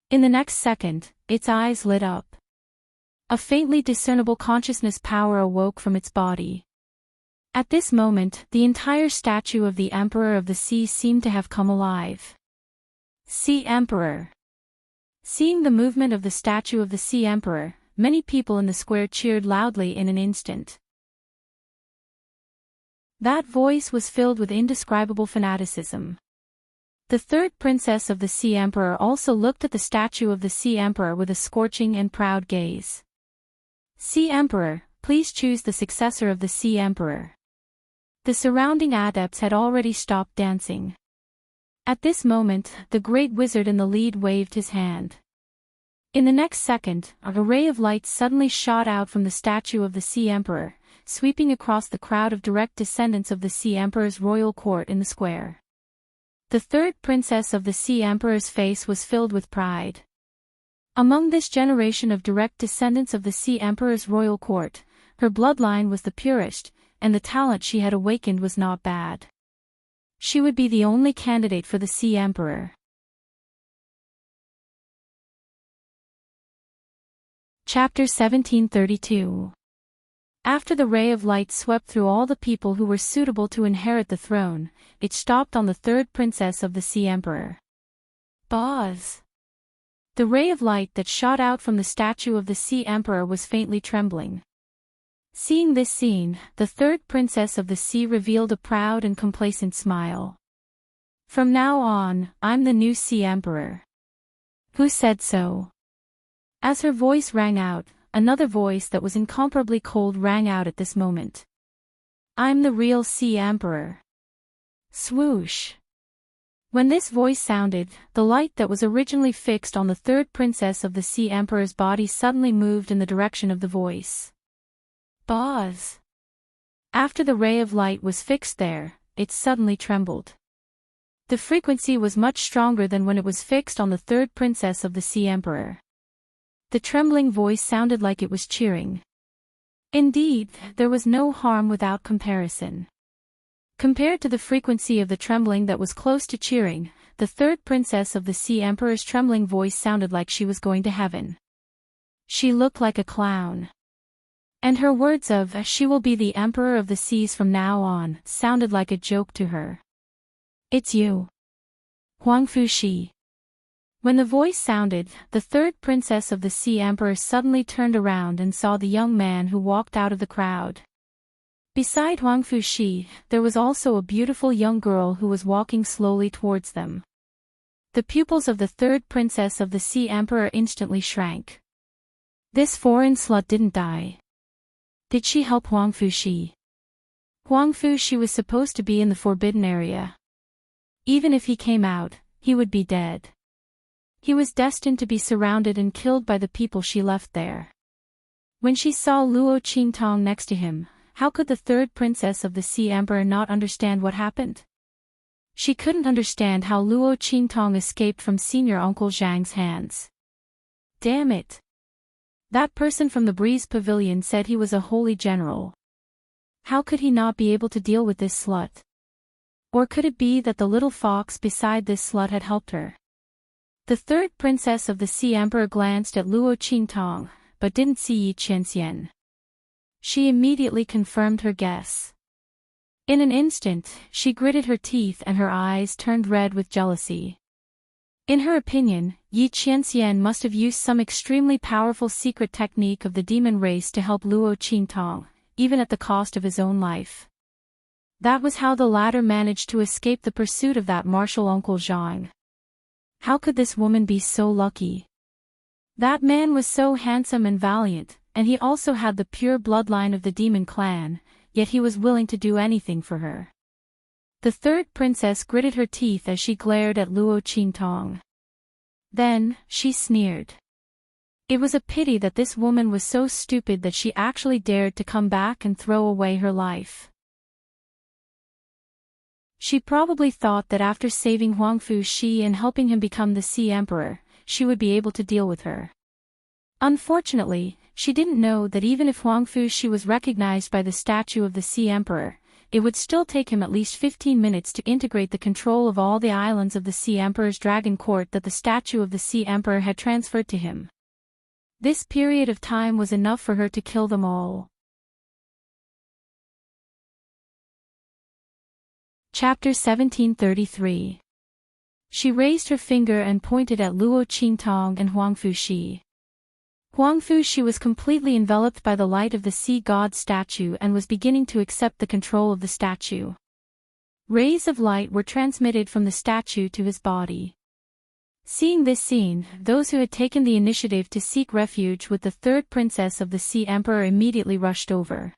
In the next second, its eyes lit up. A faintly discernible consciousness power awoke from its body. At this moment, the entire statue of the Emperor of the Sea seemed to have come alive. Sea Emperor. Seeing the movement of the statue of the Sea Emperor, many people in the square cheered loudly in an instant. That voice was filled with indescribable fanaticism. The third princess of the Sea Emperor also looked at the statue of the Sea Emperor with a scorching and proud gaze. "Sea Emperor, please choose the successor of the Sea Emperor." The surrounding adepts had already stopped dancing. At this moment, the great wizard in the lead waved his hand. In the next second, a ray of light suddenly shot out from the statue of the Sea Emperor, sweeping across the crowd of direct descendants of the Sea Emperor's royal court in the square. The third princess of the Sea Emperor's face was filled with pride. Among this generation of direct descendants of the Sea Emperor's royal court, her bloodline was the purest, and the talent she had awakened was not bad. She would be the only candidate for the Sea Emperor. Chapter 1732. After the ray of light swept through all the people who were suitable to inherit the throne, it stopped on the third princess of the Sea Emperor. Boz. The ray of light that shot out from the statue of the Sea Emperor was faintly trembling. Seeing this scene, the third princess of the sea revealed a proud and complacent smile. "From now on, I'm the new Sea Emperor." "Who said so?" As her voice rang out, another voice that was incomparably cold rang out at this moment. "I'm the real Sea Emperor." Swoosh. When this voice sounded, the light that was originally fixed on the third princess of the Sea Emperor's body suddenly moved in the direction of the voice. Buzz! After the ray of light was fixed there, it suddenly trembled. The frequency was much stronger than when it was fixed on the third princess of the Sea Emperor. The trembling voice sounded like it was cheering. Indeed, there was no harm without comparison. Compared to the frequency of the trembling that was close to cheering, the third princess of the Sea Emperor's trembling voice sounded like she was going to heaven. She looked like a clown. And her words of, "She will be the emperor of the seas from now on," sounded like a joke to her. "It's you, Huang Fushi." When the voice sounded, the third princess of the Sea Emperor suddenly turned around and saw the young man who walked out of the crowd. Beside Huang Fushi, there was also a beautiful young girl who was walking slowly towards them. The pupils of the third princess of the Sea Emperor instantly shrank. This foreign slut didn't die. Did she help Huang Fushi? Huang Fushi was supposed to be in the forbidden area. Even if he came out, he would be dead. He was destined to be surrounded and killed by the people she left there. When she saw Luo Qingtong next to him, how could the third princess of the Sea Emperor not understand what happened? She couldn't understand how Luo Qingtong escaped from Senior Uncle Zhang's hands. Damn it! That person from the Breeze Pavilion said he was a holy general. How could he not be able to deal with this slut? Or could it be that the little fox beside this slut had helped her? The third princess of the Sea Emperor glanced at Luo Qingtong, but didn't see Yi Qianxian. She immediately confirmed her guess. In an instant, she gritted her teeth and her eyes turned red with jealousy. In her opinion, Yi Qianxian must have used some extremely powerful secret technique of the demon race to help Luo Qingtong, even at the cost of his own life. That was how the latter managed to escape the pursuit of that martial Uncle Zhang. How could this woman be so lucky? That man was so handsome and valiant, and he also had the pure bloodline of the demon clan, yet he was willing to do anything for her. The third princess gritted her teeth as she glared at Luo Qingtong. Then, she sneered. It was a pity that this woman was so stupid that she actually dared to come back and throw away her life. She probably thought that after saving Huang Fushi and helping him become the Sea Emperor, she would be able to deal with her. Unfortunately, she didn't know that even if Huang Fushi was recognized by the statue of the Sea Emperor, it would still take him at least 15 minutes to integrate the control of all the islands of the Sea Emperor's dragon court that the statue of the Sea Emperor had transferred to him. This period of time was enough for her to kill them all. Chapter 1733. She raised her finger and pointed at Luo Qingtong and Huang Fushi. Huang Fushi was completely enveloped by the light of the sea god statue and was beginning to accept the control of the statue. Rays of light were transmitted from the statue to his body. Seeing this scene, those who had taken the initiative to seek refuge with the third princess of the Sea Emperor immediately rushed over.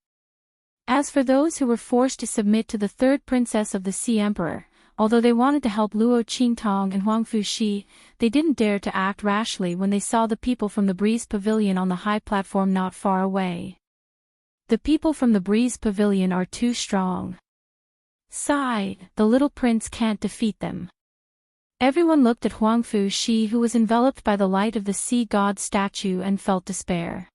As for those who were forced to submit to the third princess of the Sea Emperor, although they wanted to help Luo Qingtong and Huang Fushi, they didn't dare to act rashly when they saw the people from the Breeze Pavilion on the high platform not far away. The people from the Breeze Pavilion are too strong. Sigh, the little prince can't defeat them. Everyone looked at Huang Fushi, who was enveloped by the light of the sea god statue, and felt despair.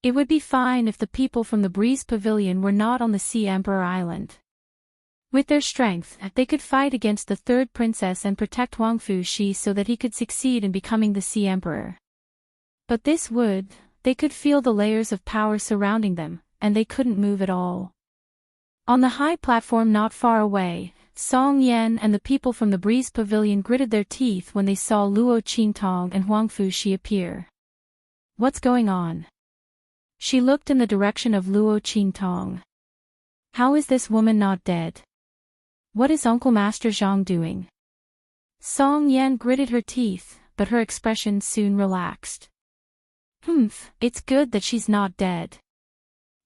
It would be fine if the people from the Breeze Pavilion were not on the Sea Emperor Island. With their strength, they could fight against the third princess and protect Huang Fushi so that he could succeed in becoming the Sea Emperor. But they could feel the layers of power surrounding them, and they couldn't move at all. On the high platform not far away, Song Yan and the people from the Breeze Pavilion gritted their teeth when they saw Luo Qingtong and Huang Fushi appear. What's going on? She looked in the direction of Luo Qingtong. How is this woman not dead? What is Uncle Master Zhang doing? Song Yan gritted her teeth, but her expression soon relaxed. It's good that she's not dead.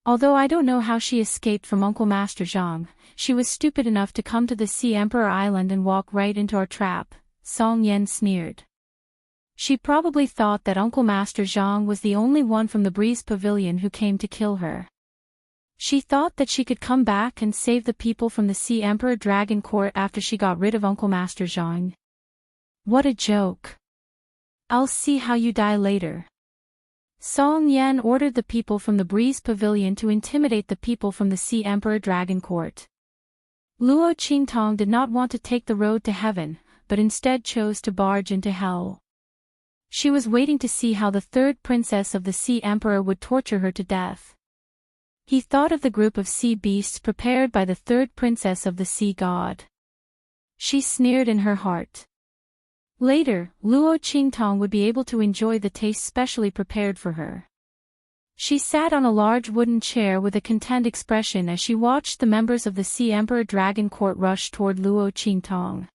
Although I don't know how she escaped from Uncle Master Zhang, she was stupid enough to come to the Sea Emperor Island and walk right into our trap, Song Yan sneered. She probably thought that Uncle Master Zhang was the only one from the Breeze Pavilion who came to kill her. She thought that she could come back and save the people from the Sea Emperor Dragon Court after she got rid of Uncle Master Zhang. What a joke. I'll see how you die later. Song Yan ordered the people from the Breeze Pavilion to intimidate the people from the Sea Emperor Dragon Court. Luo Qingtong did not want to take the road to heaven, but instead chose to barge into hell. She was waiting to see how the third princess of the Sea Emperor would torture her to death. He thought of the group of sea beasts prepared by the third princess of the sea god. She sneered in her heart. Later, Luo Qingtong would be able to enjoy the taste specially prepared for her. She sat on a large wooden chair with a content expression as she watched the members of the Sea Emperor Dragon Court rush toward Luo Qingtong.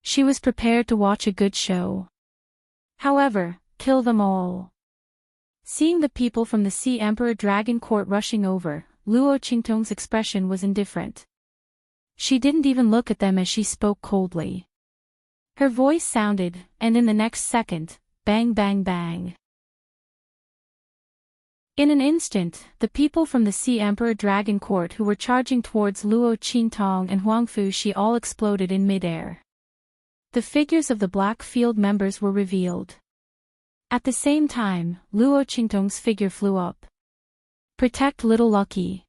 She was prepared to watch a good show. However, kill them all. Seeing the people from the Sea Emperor Dragon Court rushing over, Luo Qingtong's expression was indifferent. She didn't even look at them as she spoke coldly. Her voice sounded, and in the next second, bang bang bang. In an instant, the people from the Sea Emperor Dragon Court who were charging towards Luo Qingtong and Huangfu Shi all exploded in midair. The figures of the Black Field members were revealed. At the same time, Luo Qingtong's figure flew up. Protect little Lucky.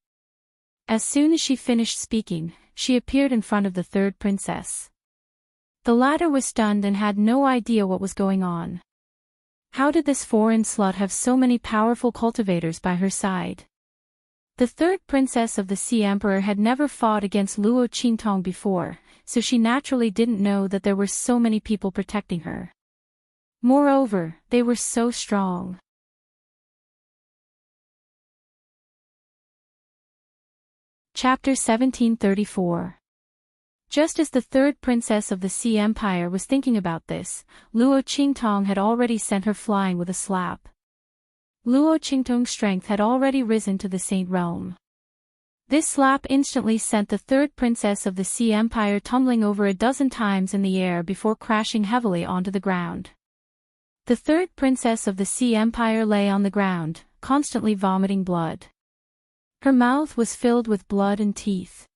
As soon as she finished speaking, she appeared in front of the third princess. The latter was stunned and had no idea what was going on. How did this foreign slut have so many powerful cultivators by her side? The third princess of the Sea Emperor had never fought against Luo Qingtong before, so she naturally didn't know that there were so many people protecting her. Moreover, they were so strong. Chapter 1734. Just as the third princess of the Sea Empire was thinking about this, Luo Qingtong had already sent her flying with a slap. Luo Qingtong's strength had already risen to the Saint Realm. This slap instantly sent the third princess of the Sea Empire tumbling over a dozen times in the air before crashing heavily onto the ground. The third princess of the Sea Empire lay on the ground, constantly vomiting blood. Her mouth was filled with blood and teeth.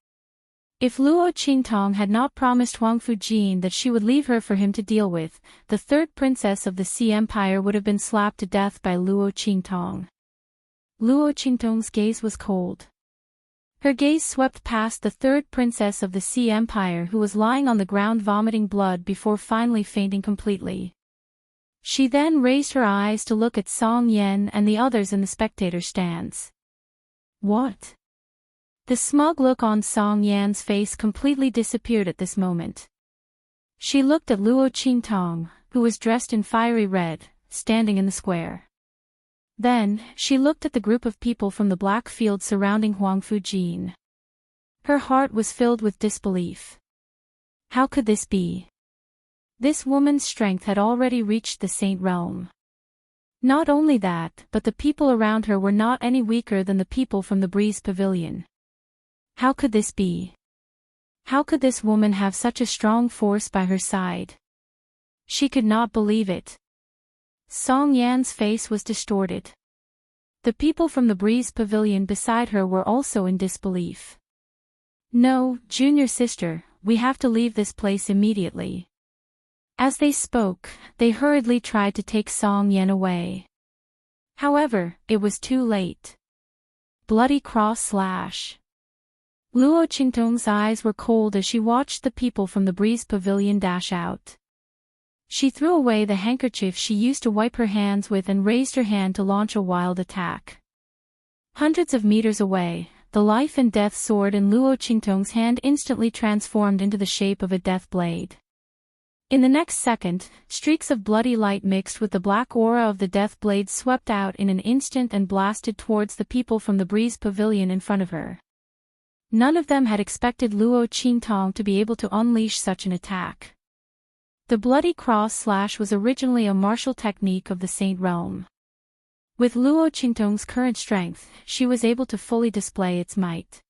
If Luo Qingtong had not promised Huangfu Jin that she would leave her for him to deal with, the third princess of the Sea Empire would have been slapped to death by Luo Qingtong. Luo Qingtong's gaze was cold. Her gaze swept past the third princess of the Sea Empire who was lying on the ground vomiting blood before finally fainting completely. She then raised her eyes to look at Song Yan and the others in the spectator stands. What? The smug look on Song Yan's face completely disappeared at this moment. She looked at Luo Qingtong, who was dressed in fiery red, standing in the square. Then, she looked at the group of people from the Black Field surrounding Huangfu Jin. Her heart was filled with disbelief. How could this be? This woman's strength had already reached the Saint Realm. Not only that, but the people around her were not any weaker than the people from the Breeze Pavilion. How could this be? How could this woman have such a strong force by her side? She could not believe it. Song Yan's face was distorted. The people from the Breeze Pavilion beside her were also in disbelief. No, junior sister, we have to leave this place immediately. As they spoke, they hurriedly tried to take Song Yan away. However, it was too late. Bloody cross slash. Luo Qingtong's eyes were cold as she watched the people from the Breeze Pavilion dash out. She threw away the handkerchief she used to wipe her hands with and raised her hand to launch a wild attack. Hundreds of meters away, the life and death sword in Luo Qingtong's hand instantly transformed into the shape of a death blade. In the next second, streaks of bloody light mixed with the black aura of the death blade swept out in an instant and blasted towards the people from the Breeze Pavilion in front of her. None of them had expected Luo Qingtong to be able to unleash such an attack. The bloody cross slash was originally a martial technique of the Saint Realm. With Luo Qingtong's current strength, she was able to fully display its might.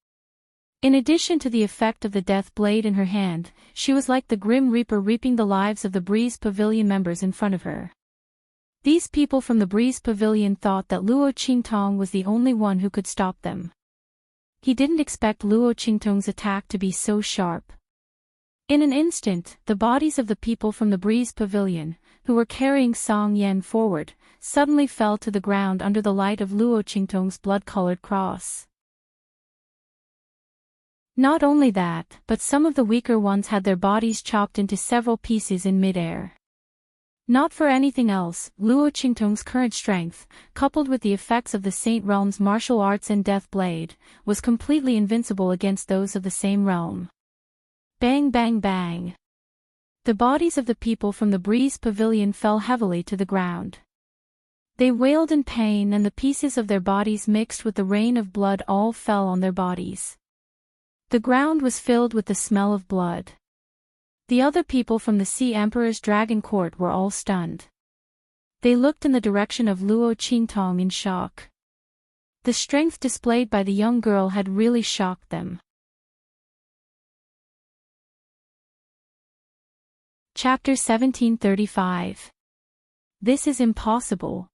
In addition to the effect of the death blade in her hand, she was like the Grim Reaper reaping the lives of the Breeze Pavilion members in front of her. These people from the Breeze Pavilion thought that Luo Qingtong was the only one who could stop them. He didn't expect Luo Qingtong's attack to be so sharp. In an instant, the bodies of the people from the Breeze Pavilion, who were carrying Song Yan forward, suddenly fell to the ground under the light of Luo Qingtong's blood-colored cross. Not only that, but some of the weaker ones had their bodies chopped into several pieces in midair. Not for anything else, Luo Qingtong's current strength, coupled with the effects of the Saint Realm's martial arts and death blade, was completely invincible against those of the same realm. Bang bang bang. The bodies of the people from the Breeze Pavilion fell heavily to the ground. They wailed in pain and the pieces of their bodies mixed with the rain of blood all fell on their bodies. The ground was filled with the smell of blood. The other people from the Sea Emperor's Dragon Court were all stunned. They looked in the direction of Luo Qingtong in shock. The strength displayed by the young girl had really shocked them. Chapter 1735. This is impossible.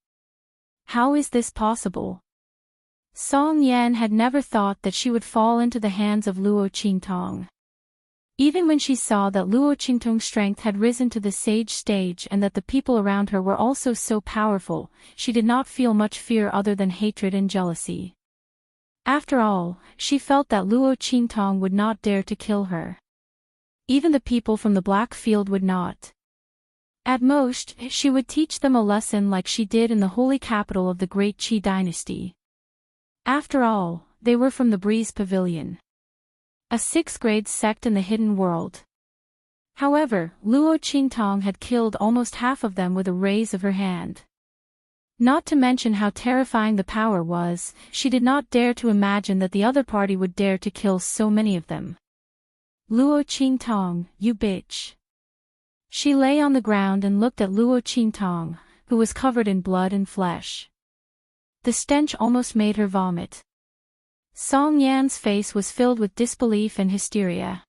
How is this possible? Song Yan had never thought that she would fall into the hands of Luo Qingtong. Even when she saw that Luo Qingtong's strength had risen to the sage stage and that the people around her were also so powerful, she did not feel much fear other than hatred and jealousy. After all, she felt that Luo Qingtong would not dare to kill her. Even the people from the Black Field would not. At most, she would teach them a lesson like she did in the holy capital of the great Qi dynasty. After all, they were from the Breeze Pavilion, a 6th-grade sect in the hidden world. However, Luo Qingtong had killed almost half of them with a raise of her hand. Not to mention how terrifying the power was, she did not dare to imagine that the other party would dare to kill so many of them. Luo Qingtong, you bitch. She lay on the ground and looked at Luo Qingtong, who was covered in blood and flesh. The stench almost made her vomit. Song Yan's face was filled with disbelief and hysteria.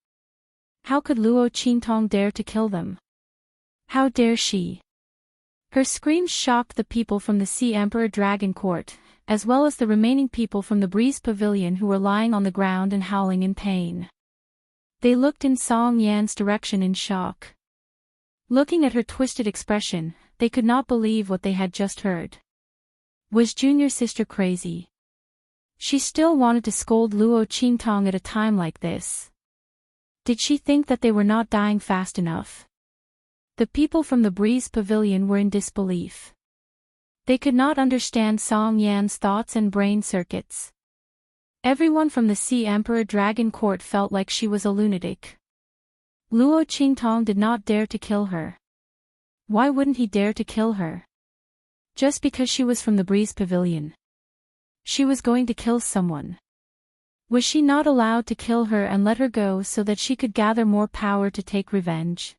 How could Luo Qingtong dare to kill them? How dare she? Her screams shocked the people from the Sea Emperor Dragon Court, as well as the remaining people from the Breeze Pavilion who were lying on the ground and howling in pain. They looked in Song Yan's direction in shock. Looking at her twisted expression, they could not believe what they had just heard. Was junior sister crazy? She still wanted to scold Luo Qingtong at a time like this. Did she think that they were not dying fast enough? The people from the Breeze Pavilion were in disbelief. They could not understand Song Yan's thoughts and brain circuits. Everyone from the Sea Emperor Dragon Court felt like she was a lunatic. Luo Qingtong did not dare to kill her. Why wouldn't he dare to kill her? Just because she was from the Breeze Pavilion. She was going to kill someone. Was she not allowed to kill her and let her go so that she could gather more power to take revenge?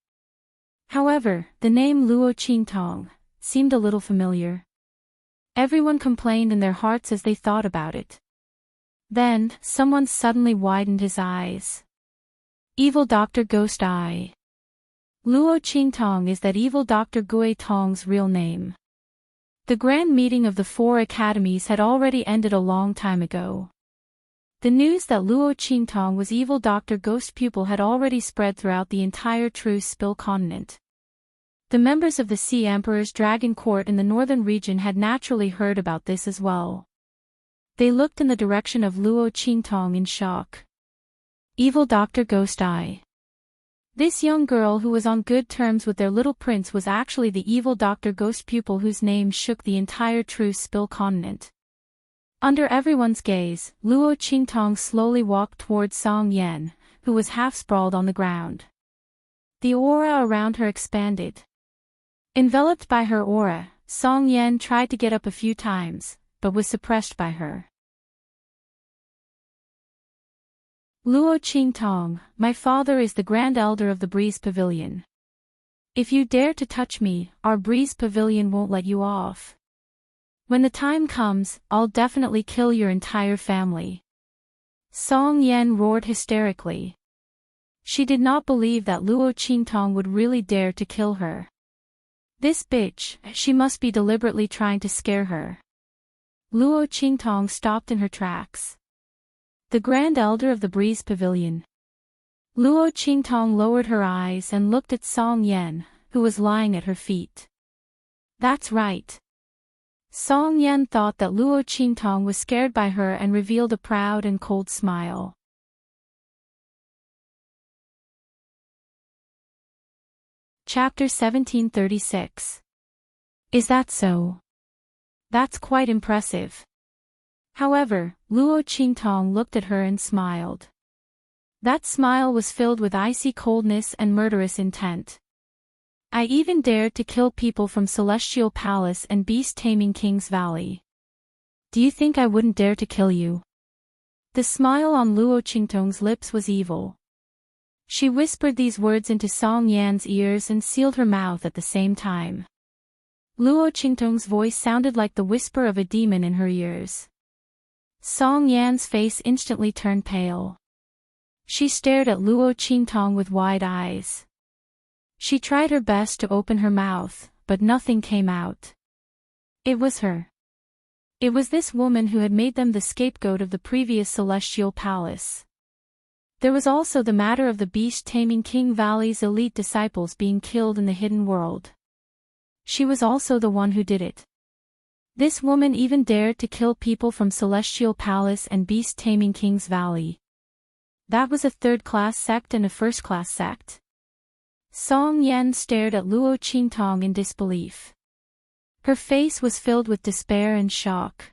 However, the name Luo Qingtong seemed a little familiar. Everyone complained in their hearts as they thought about it. Then, someone suddenly widened his eyes. Evil Dr. Ghost Eye. Luo Qingtong is that evil Dr. Gui Tong's real name. The grand meeting of the 4 academies had already ended a long time ago. The news that Luo Qingtong was evil Dr. Ghost Pupil had already spread throughout the entire True Spill continent. The members of the Sea Emperor's Dragon Court in the northern region had naturally heard about this as well. They looked in the direction of Luo Qingtong in shock. Evil Dr. Ghost Eye. This young girl who was on good terms with their little prince was actually the evil Dr. Ghost Pupil whose name shook the entire True Spill continent. Under everyone's gaze, Luo Qingtong slowly walked towards Song Yan, who was half sprawled on the ground. The aura around her expanded. Enveloped by her aura, Song Yan tried to get up a few times, but was suppressed by her. Luo Qingtong, my father is the Grand Elder of the Breeze Pavilion. If you dare to touch me, our Breeze Pavilion won't let you off. When the time comes, I'll definitely kill your entire family. Song Yan roared hysterically. She did not believe that Luo Qingtong would really dare to kill her. This bitch, she must be deliberately trying to scare her. Luo Qingtong stopped in her tracks. The Grand Elder of the Breeze Pavilion. Luo Qingtong lowered her eyes and looked at Song Yan, who was lying at her feet. That's right. Song Yan thought that Luo Qingtong was scared by her and revealed a proud and cold smile. Chapter 1736. Is that so? That's quite impressive. However, Luo Qingtong looked at her and smiled. That smile was filled with icy coldness and murderous intent. I even dared to kill people from Celestial Palace and Beast-Taming King's Valley. Do you think I wouldn't dare to kill you? The smile on Luo Qingtong's lips was evil. She whispered these words into Song Yan's ears and sealed her mouth at the same time. Luo Qingtong's voice sounded like the whisper of a demon in her ears. Song Yan's face instantly turned pale. She stared at Luo Qingtong with wide eyes. She tried her best to open her mouth, but nothing came out. It was her. It was this woman who had made them the scapegoat of the previous Celestial Palace. There was also the matter of the Beast-Taming King Valley's elite disciples being killed in the hidden world. She was also the one who did it. This woman even dared to kill people from Celestial Palace and Beast-Taming King's Valley. That was a third-class sect and a first-class sect. Song Yan stared at Luo Qingtong in disbelief. Her face was filled with despair and shock.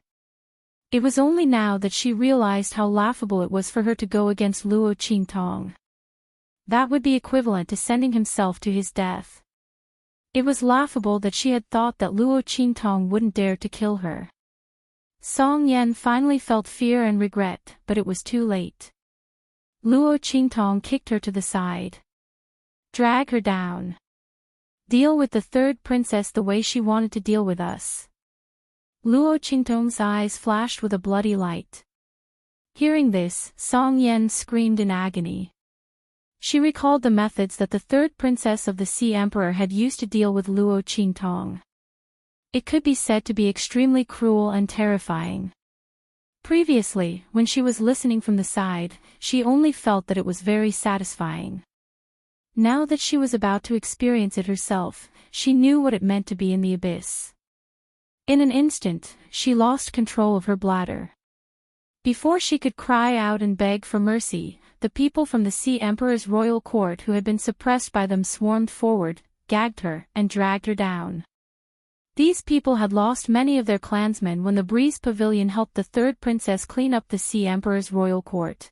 It was only now that she realized how laughable it was for her to go against Luo Qingtong. That would be equivalent to sending himself to his death. It was laughable that she had thought that Luo Qingtong wouldn't dare to kill her. Song Yan finally felt fear and regret, but it was too late. Luo Qingtong kicked her to the side. Drag her down. Deal with the third princess the way she wanted to deal with us. Luo Qingtong's eyes flashed with a bloody light. Hearing this, Song Yan screamed in agony. She recalled the methods that the third princess of the Sea Emperor had used to deal with Luo Qingtong. It could be said to be extremely cruel and terrifying. Previously, when she was listening from the side, she only felt that it was very satisfying. Now that she was about to experience it herself, she knew what it meant to be in the abyss. In an instant, she lost control of her bladder. Before she could cry out and beg for mercy, the people from the Sea Emperor's royal court who had been suppressed by them swarmed forward, gagged her, and dragged her down. These people had lost many of their clansmen when the Breeze Pavilion helped the third princess clean up the Sea Emperor's royal court.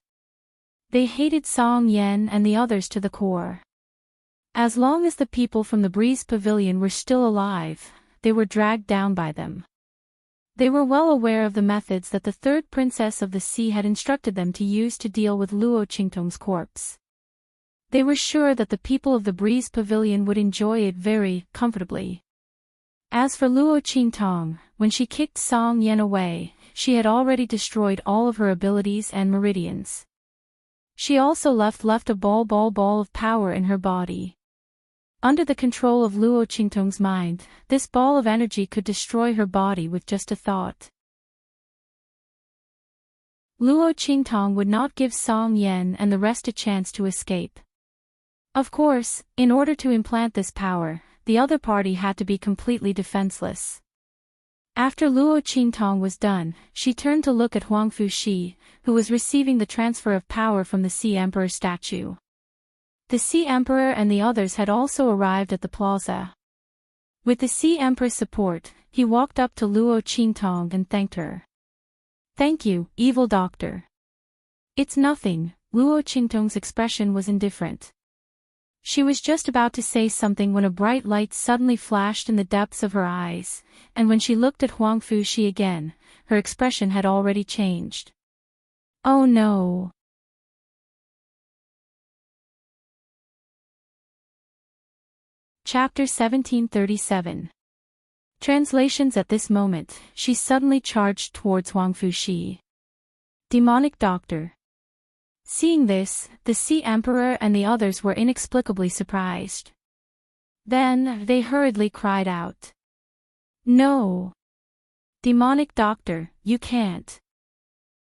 They hated Song Yan and the others to the core. As long as the people from the Breeze Pavilion were still alive, they were dragged down by them. They were well aware of the methods that the third princess of the sea had instructed them to use to deal with Luo Qingtong's corpse. They were sure that the people of the Breeze Pavilion would enjoy it very comfortably. As for Luo Qingtong, when she kicked Song Yan away, she had already destroyed all of her abilities and meridians. She also left a ball of power in her body. Under the control of Luo Qingtong's mind, this ball of energy could destroy her body with just a thought. Luo Qingtong would not give Song Yan and the rest a chance to escape. Of course, in order to implant this power, the other party had to be completely defenseless. After Luo Qingtong was done, she turned to look at Huang Fuxi, who was receiving the transfer of power from the Sea Emperor statue. The Sea Emperor and the others had also arrived at the plaza. With the Sea Emperor's support, he walked up to Luo Qingtong and thanked her. "Thank you, evil doctor." "It's nothing," Luo Qingtong's expression was indifferent. She was just about to say something when a bright light suddenly flashed in the depths of her eyes, and when she looked at Huang Fuxi again, her expression had already changed. "Oh no." Chapter 1737. Translations at this moment, she suddenly charged towards Huang Fuxi. Demonic Doctor. Seeing this, the Sea Emperor and the others were inexplicably surprised. Then, they hurriedly cried out. No! Demonic Doctor, you can't.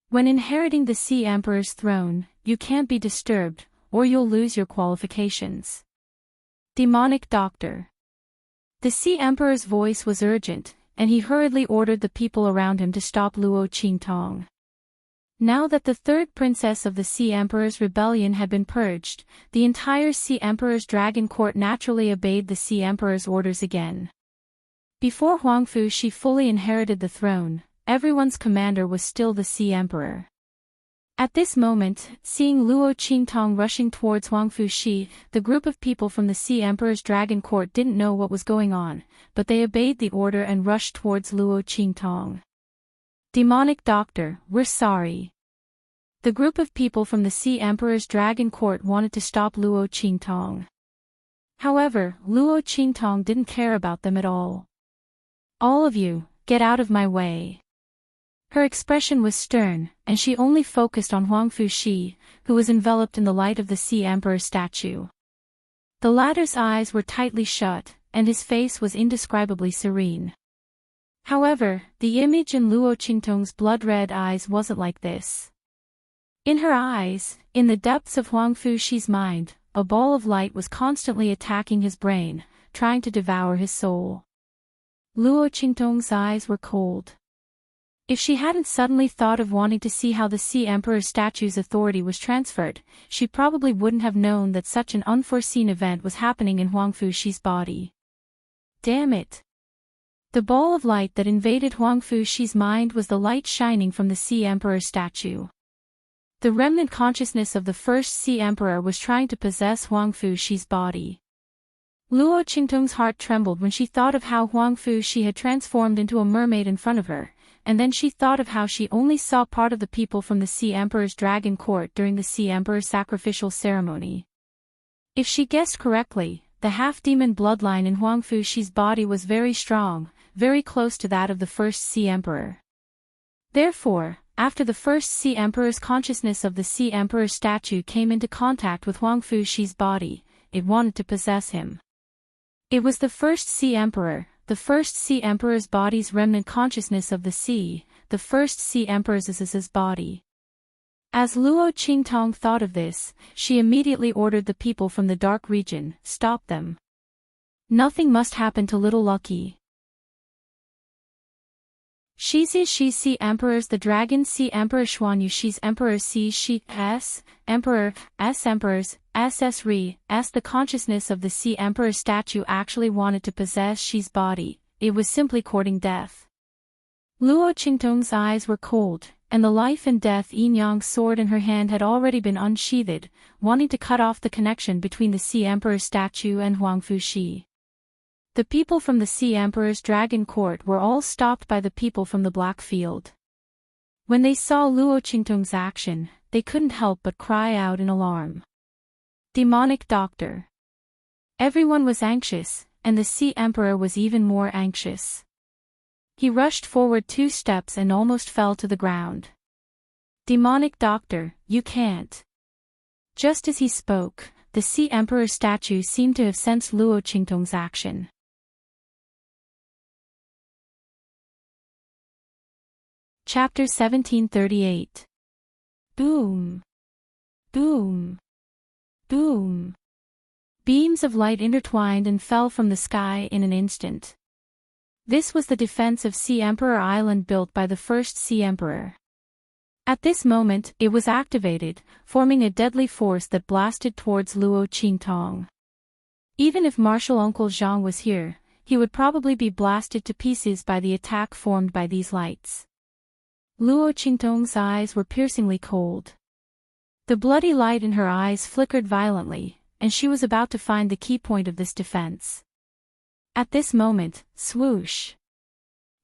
When inheriting the Sea Emperor's throne, you can't be disturbed, or you'll lose your qualifications. Demonic Doctor. The Sea Emperor's voice was urgent, and he hurriedly ordered the people around him to stop Luo Qingtong. Now that the third princess of the Sea Emperor's rebellion had been purged, the entire Sea Emperor's dragon court naturally obeyed the Sea Emperor's orders again. Before Huang Fuxi fully inherited the throne, everyone's commander was still the Sea Emperor. At this moment, seeing Luo Qingtong rushing towards Huang Fuxi, the group of people from the Sea Emperor's dragon court didn't know what was going on, but they obeyed the order and rushed towards Luo Qingtong. Demonic Doctor, we're sorry. The group of people from the Sea Emperor's dragon court wanted to stop Luo Qingtong. However, Luo Qingtong didn't care about them at all. All of you, get out of my way. Her expression was stern, and she only focused on Huang Fuxi, who was enveloped in the light of the Sea Emperor's statue. The latter's eyes were tightly shut, and his face was indescribably serene. However, the image in Luo Qingtong's blood-red eyes wasn't like this. In her eyes, in the depths of Huang Fuxi's mind, a ball of light was constantly attacking his brain, trying to devour his soul. Luo Qingtong's eyes were cold. If she hadn't suddenly thought of wanting to see how the Sea Emperor's statue's authority was transferred, she probably wouldn't have known that such an unforeseen event was happening in Huang Fuxi's body. Damn it! The ball of light that invaded Huang Fuxi's mind was the light shining from the Sea Emperor's statue. The remnant consciousness of the first Sea Emperor was trying to possess Huang Fuxi's body. Luo Qingtong's heart trembled when she thought of how Huang Fuxi had transformed into a mermaid in front of her, and then she thought of how she only saw part of the people from the Sea Emperor's dragon court during the Sea Emperor's sacrificial ceremony. If she guessed correctly, the half-demon bloodline in Huang Fuxi's body was very strong, very close to that of the first Sea Emperor. Therefore, after the first Sea Emperor's consciousness of the Sea Emperor's statue came into contact with Huang Fuxi's body, it wanted to possess him. It was the first Sea Emperor, the first Sea Emperor's body's remnant consciousness of the sea, the first Sea Emperor's body. As Luo Qingtong thought of this, she immediately ordered the people from the dark region, stop them. Nothing must happen to little Lucky. Shizi Shi Sea Emperors the Dragon Sea Emperor Xuanyu Shi's Emperor Si Shi S, Emperor, S Emperors, SS Re, S the consciousness of the Sea Emperor's statue actually wanted to possess Shi's body, it was simply courting death. Luo Qingtong's eyes were cold, and the life and death yin-yang sword in her hand had already been unsheathed, wanting to cut off the connection between the Sea Emperor's statue and Huang Fuxi. The people from the Sea Emperor's dragon court were all stopped by the people from the Black Field. When they saw Luo Qingtong's action, they couldn't help but cry out in alarm. Demonic Doctor. Everyone was anxious, and the Sea Emperor was even more anxious. He rushed forward 2 steps and almost fell to the ground. Demonic Doctor, you can't. Just as he spoke, the Sea Emperor's statue seemed to have sensed Luo Qingtong's action. Chapter 1738. Boom. Boom. Boom. Beams of light intertwined and fell from the sky in an instant. This was the defense of Sea Emperor Island built by the first Sea Emperor. At this moment, it was activated, forming a deadly force that blasted towards Luo Qingtong. Even if Martial Uncle Zhang was here, he would probably be blasted to pieces by the attack formed by these lights. Luo Qingtong's eyes were piercingly cold. The bloody light in her eyes flickered violently, and she was about to find the key point of this defense. At this moment, swoosh!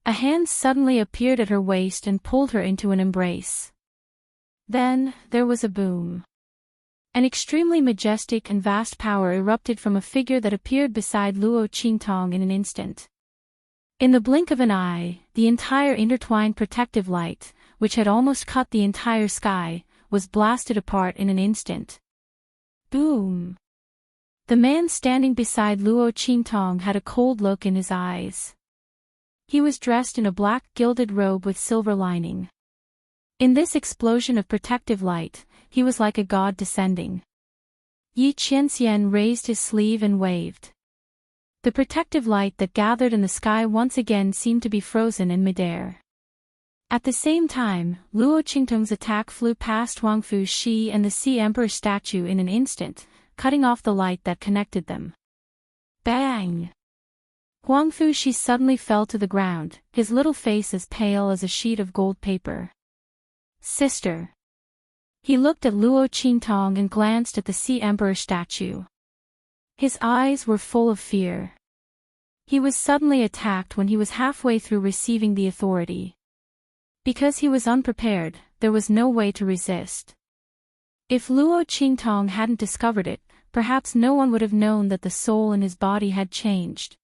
A hand suddenly appeared at her waist and pulled her into an embrace. Then, there was a boom. An extremely majestic and vast power erupted from a figure that appeared beside Luo Qingtong in an instant. In the blink of an eye, the entire intertwined protective light, which had almost cut the entire sky, was blasted apart in an instant. Boom! The man standing beside Luo Qingtong had a cold look in his eyes. He was dressed in a black gilded robe with silver lining. In this explosion of protective light, he was like a god descending. Yi Qianxian raised his sleeve and waved. The protective light that gathered in the sky once again seemed to be frozen in midair. At the same time, Luo Qingtong's attack flew past Huangfu Shi and the Sea Emperor's statue in an instant, cutting off the light that connected them. Bang! Huangfu Shi suddenly fell to the ground, his little face as pale as a sheet of gold paper. Sister! He looked at Luo Qingtong and glanced at the Sea Emperor statue. His eyes were full of fear. He was suddenly attacked when he was halfway through receiving the authority. Because he was unprepared, there was no way to resist. If Luo Qingtong hadn't discovered it, perhaps no one would have known that the soul in his body had changed.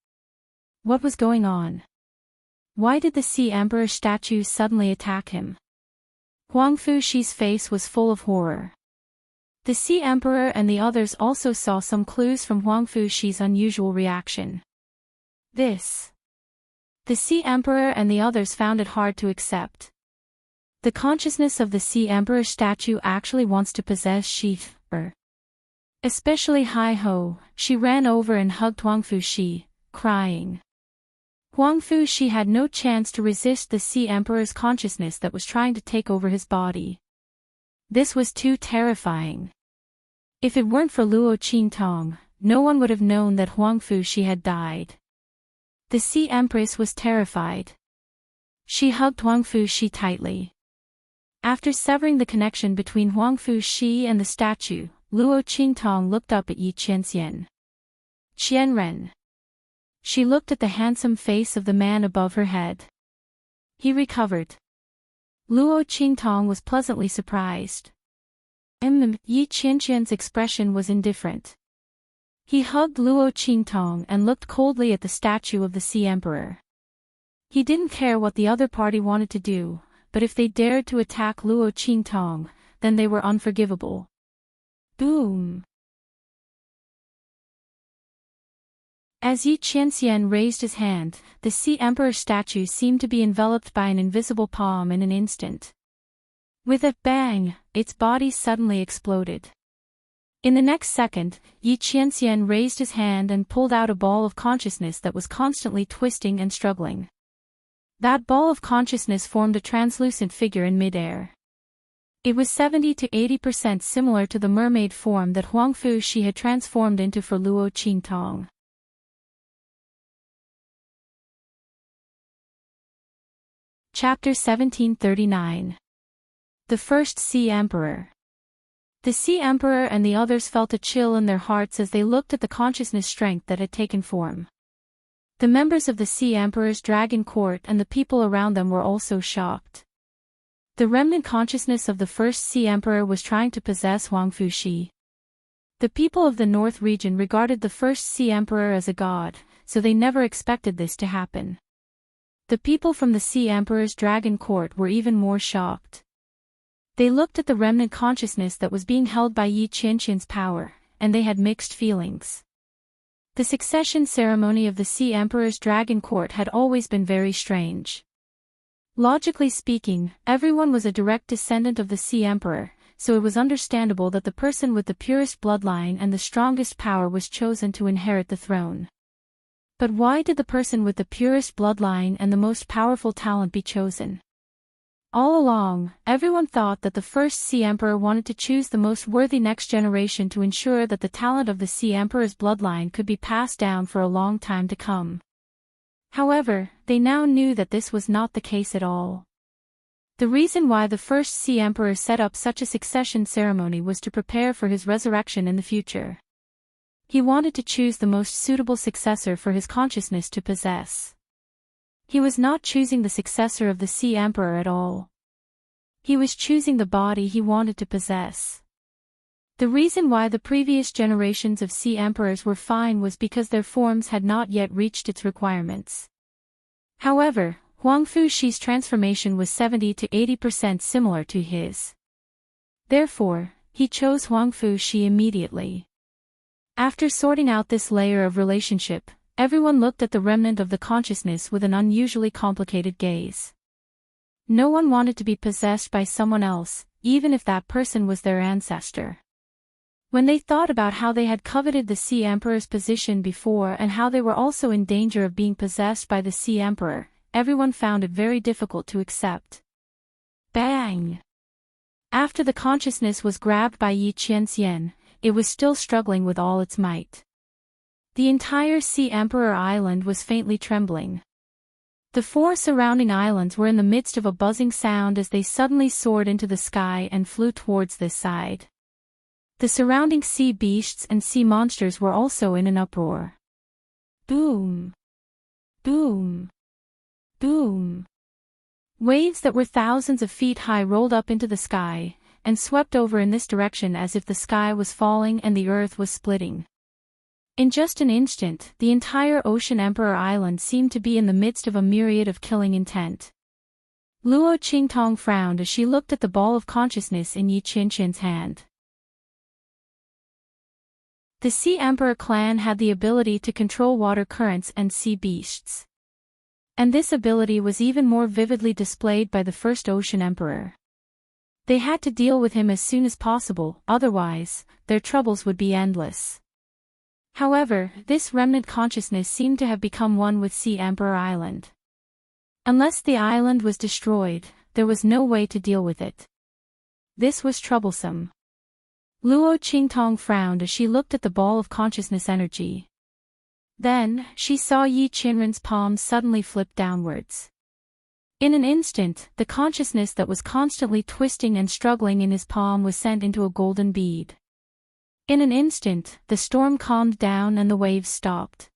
What was going on? Why did the Sea Emperor statue suddenly attack him? Huangfu Shi's face was full of horror. The Sea Emperor and the others also saw some clues from Huangfu Shi's unusual reaction. The Sea Emperor and the others found it hard to accept. The consciousness of the Sea Emperor statue actually wants to possess Shi. Especially Hai Ho, she ran over and hugged Huangfu Shi, crying. Huangfu Shi had no chance to resist the Sea Emperor's consciousness that was trying to take over his body. This was too terrifying. If it weren't for Luo Qingtong, no one would have known that Huangfu Shi had died. The Sea Empress was terrified. She hugged Huangfu Shi tightly. After severing the connection between Huangfu Shi and the statue, Luo Qingtong looked up at Yi Qianxian. Qianren. She looked at the handsome face of the man above her head. He recovered. Luo Qingtong was pleasantly surprised. Yi Qianxian's expression was indifferent. He hugged Luo Qingtong and looked coldly at the statue of the Sea Emperor. He didn't care what the other party wanted to do, but if they dared to attack Luo Qingtong, then they were unforgivable. Boom! As Yi Qianxian raised his hand, the Sea Emperor statue seemed to be enveloped by an invisible palm in an instant. With a bang, its body suddenly exploded. In the next second, Yi Qianxian raised his hand and pulled out a ball of consciousness that was constantly twisting and struggling. That ball of consciousness formed a translucent figure in midair. It was 70 to 80% similar to the mermaid form that Huangfu Shi had transformed into for Luo Qingtong. Chapter 1739. The First Sea Emperor. The Sea Emperor and the others felt a chill in their hearts as they looked at the consciousness strength that had taken form. The members of the Sea Emperor's dragon court and the people around them were also shocked. The remnant consciousness of the first Sea Emperor was trying to possess Huangfu Shi. The people of the North region regarded the first Sea Emperor as a god, so they never expected this to happen. The people from the Sea Emperor's dragon court were even more shocked. They looked at the remnant consciousness that was being held by Yi Qianxian's power, and they had mixed feelings. The succession ceremony of the Sea Emperor's dragon court had always been very strange. Logically speaking, everyone was a direct descendant of the Sea Emperor, so it was understandable that the person with the purest bloodline and the strongest power was chosen to inherit the throne. But why did the person with the purest bloodline and the most powerful talent be chosen? All along, everyone thought that the first Sea Emperor wanted to choose the most worthy next generation to ensure that the talent of the Sea Emperor's bloodline could be passed down for a long time to come. However, they now knew that this was not the case at all. The reason why the first Sea Emperor set up such a succession ceremony was to prepare for his resurrection in the future. He wanted to choose the most suitable successor for his consciousness to possess. He was not choosing the successor of the Sea Emperor at all. He was choosing the body he wanted to possess. The reason why the previous generations of Sea Emperors were fine was because their forms had not yet reached its requirements. However, Huang Fuxi's transformation was 70 to 80% similar to his. Therefore, he chose Huang Fuxi immediately. After sorting out this layer of relationship, everyone looked at the remnant of the consciousness with an unusually complicated gaze. No one wanted to be possessed by someone else, even if that person was their ancestor. When they thought about how they had coveted the Sea Emperor's position before and how they were also in danger of being possessed by the Sea Emperor, everyone found it very difficult to accept. Bang! After the consciousness was grabbed by Yi Qianxian, it was still struggling with all its might. The entire Sea Emperor Island was faintly trembling. The 4 surrounding islands were in the midst of a buzzing sound as they suddenly soared into the sky and flew towards this side. The surrounding sea beasts and sea monsters were also in an uproar. Boom! Boom! Boom! Waves that were thousands of feet high rolled up into the sky, and swept over in this direction as if the sky was falling and the earth was splitting. In just an instant, the entire Ocean Emperor Island seemed to be in the midst of a myriad of killing intent. Luo Qingtong frowned as she looked at the ball of consciousness in Yi Qianxian's hand. The Sea Emperor clan had the ability to control water currents and sea beasts. And this ability was even more vividly displayed by the first Ocean Emperor. They had to deal with him as soon as possible, otherwise, their troubles would be endless. However, this remnant consciousness seemed to have become one with Sea Emperor Island. Unless the island was destroyed, there was no way to deal with it. This was troublesome. Luo Qingtong frowned as she looked at the ball of consciousness energy. Then, she saw Yi Qianren's palm suddenly flip downwards. In an instant, the consciousness that was constantly twisting and struggling in his palm was sent into a golden bead. In an instant, the storm calmed down and the waves stopped.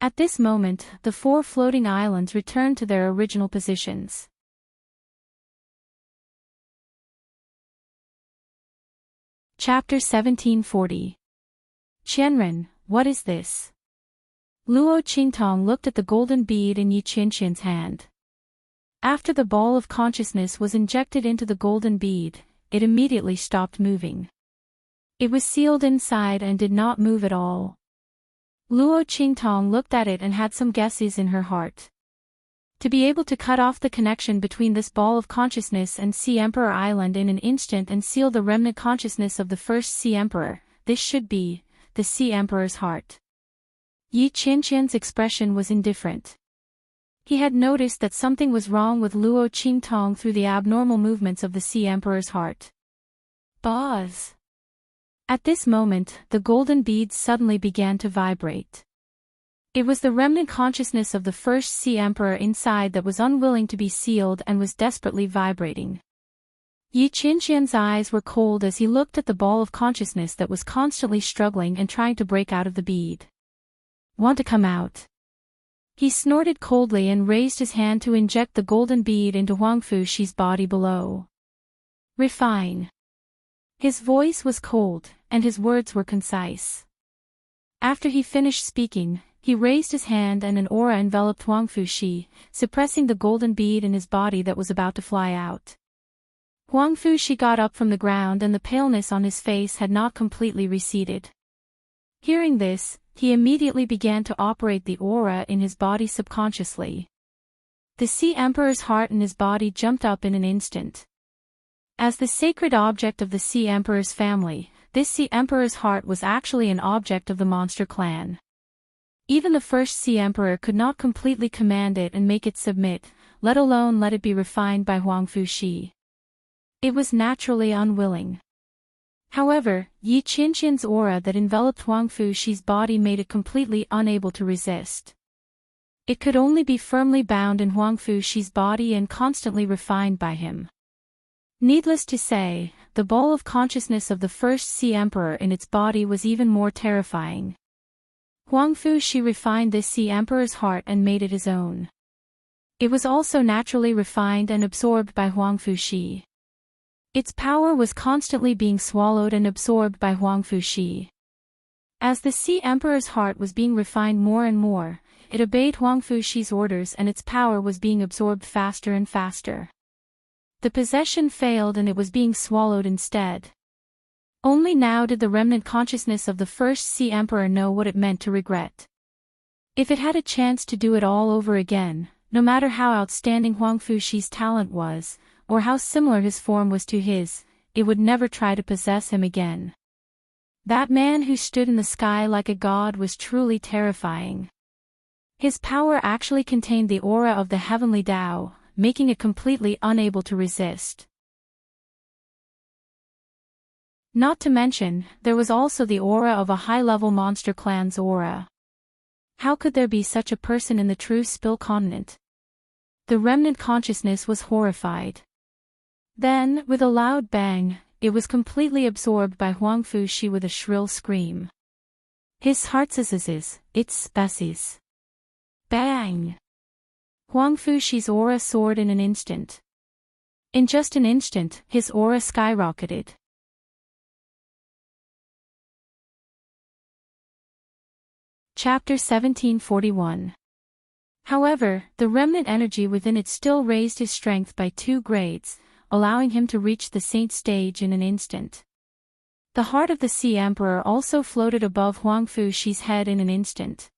At this moment, the 4 floating islands returned to their original positions. Chapter 1740. Qianren, what is this? Luo Qingtong looked at the golden bead in Yi Qianxian's hand. After the ball of consciousness was injected into the golden bead, it immediately stopped moving. It was sealed inside and did not move at all. Luo Qingtong looked at it and had some guesses in her heart. To be able to cut off the connection between this ball of consciousness and Sea Emperor Island in an instant and seal the remnant consciousness of the first Sea Emperor, this should be the Sea Emperor's heart. Yi Qianxian's expression was indifferent. He had noticed that something was wrong with Luo Qingtong through the abnormal movements of the Sea Emperor's heart. Buzz! At this moment, the golden beads suddenly began to vibrate. It was the remnant consciousness of the first Sea Emperor inside that was unwilling to be sealed and was desperately vibrating. Yi Qianxian's eyes were cold as he looked at the ball of consciousness that was constantly struggling and trying to break out of the bead. Want to come out? He snorted coldly and raised his hand to inject the golden bead into Huang Fuxi's body below. Refine. His voice was cold, and his words were concise. After he finished speaking, he raised his hand and an aura enveloped Huang Fuxi, suppressing the golden bead in his body that was about to fly out. Huang Fuxi got up from the ground and the paleness on his face had not completely receded. Hearing this, he immediately began to operate the aura in his body subconsciously. The Sea Emperor's heart in his body jumped up in an instant. As the sacred object of the Sea Emperor's family, this Sea Emperor's heart was actually an object of the monster clan. Even the first Sea Emperor could not completely command it and make it submit, let alone let it be refined by Huang Fuxi. It was naturally unwilling. However, Yi Qianxian's aura that enveloped Huang Fuxi's body made it completely unable to resist. It could only be firmly bound in Huang Fuxi's body and constantly refined by him. Needless to say, the ball of consciousness of the first Sea Emperor in its body was even more terrifying. Huang Fuxi refined this Sea Emperor's heart and made it his own. It was also naturally refined and absorbed by Huang Fuxi. Its power was constantly being swallowed and absorbed by Huang Fuxi. As the Sea Emperor's heart was being refined more and more, it obeyed Huang Fuxi's orders and its power was being absorbed faster and faster. The possession failed and it was being swallowed instead. Only now did the remnant consciousness of the first Sea Emperor know what it meant to regret. If it had a chance to do it all over again, no matter how outstanding Huang Fuxi's talent was, or how similar his form was to his, it would never try to possess him again. That man who stood in the sky like a god was truly terrifying. His power actually contained the aura of the heavenly Tao, making it completely unable to resist. Not to mention, there was also the aura of a high-level monster clan's aura. How could there be such a person in the true Spill continent? The remnant consciousness was horrified. Then, with a loud bang, it was completely absorbed by Huang Fuxi with a shrill scream. His heart its basis. Bang! Huang Fuxi's aura soared in an instant. In just an instant, his aura skyrocketed. Chapter 1741. However, the remnant energy within it still raised his strength by 2 grades, allowing him to reach the saint stage in an instant. The heart of the Sea Emperor also floated above Huang Fuxi's head in an instant.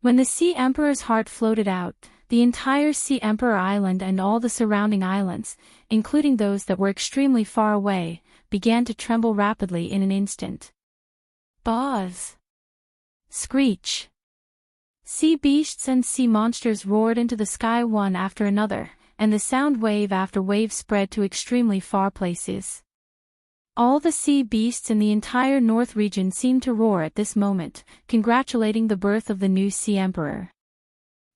When the Sea Emperor's heart floated out, the entire Sea Emperor Island and all the surrounding islands, including those that were extremely far away, began to tremble rapidly in an instant. Buzz! Screech! Sea beasts and sea monsters roared into the sky one after another, and the sound wave after wave spread to extremely far places. All the sea beasts in the entire North region seemed to roar at this moment, congratulating the birth of the new Sea Emperor.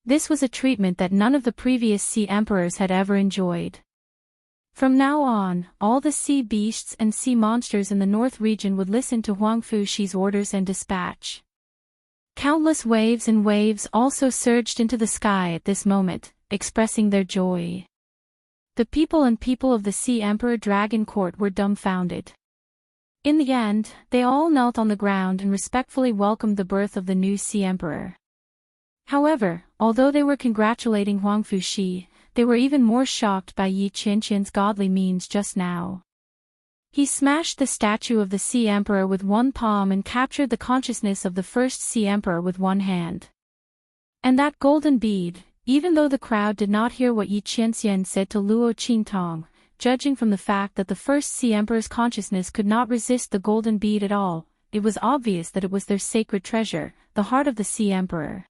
This was a treatment that none of the previous Sea Emperors had ever enjoyed. From now on, all the sea beasts and sea monsters in the North region would listen to Huang Fuxi's orders and dispatch. Countless waves and waves also surged into the sky at this moment, expressing their joy. The people of the Sea Emperor Dragon Court were dumbfounded. In the end, they all knelt on the ground and respectfully welcomed the birth of the new Sea Emperor. However, although they were congratulating Huang Fuxi, they were even more shocked by Yi Qianqian's godly means just now. He smashed the statue of the Sea Emperor with one palm and captured the consciousness of the first Sea Emperor with one hand. And that golden bead, even though the crowd did not hear what Yi Qianxian said to Luo Qingtong, judging from the fact that the first Sea Emperor's consciousness could not resist the golden bead at all, it was obvious that it was their sacred treasure, the heart of the Sea Emperor.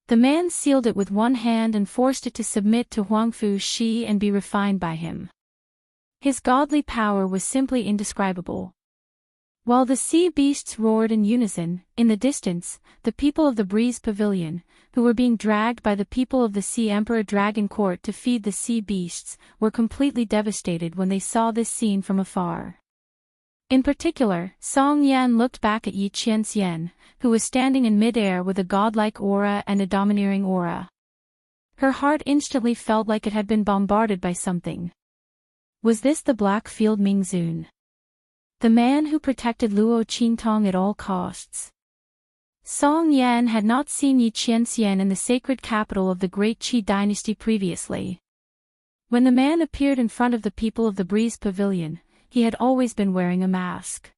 The man sealed it with one hand and forced it to submit to Huang Fuxi and be refined by him. His godly power was simply indescribable. While the sea beasts roared in unison, in the distance, the people of the Breeze Pavilion, who were being dragged by the people of the Sea Emperor Dragon Court to feed the sea beasts, were completely devastated when they saw this scene from afar. In particular, Song Yan looked back at Yi Qianxian, who was standing in mid-air with a godlike aura and a domineering aura. Her heart instantly felt like it had been bombarded by something. Was this the Black Field Mingzun? The man who protected Luo Qingtong at all costs? Song Yan had not seen Yi Qianxian in the sacred capital of the Great Qi dynasty previously. When the man appeared in front of the people of the Breeze Pavilion, he had always been wearing a mask.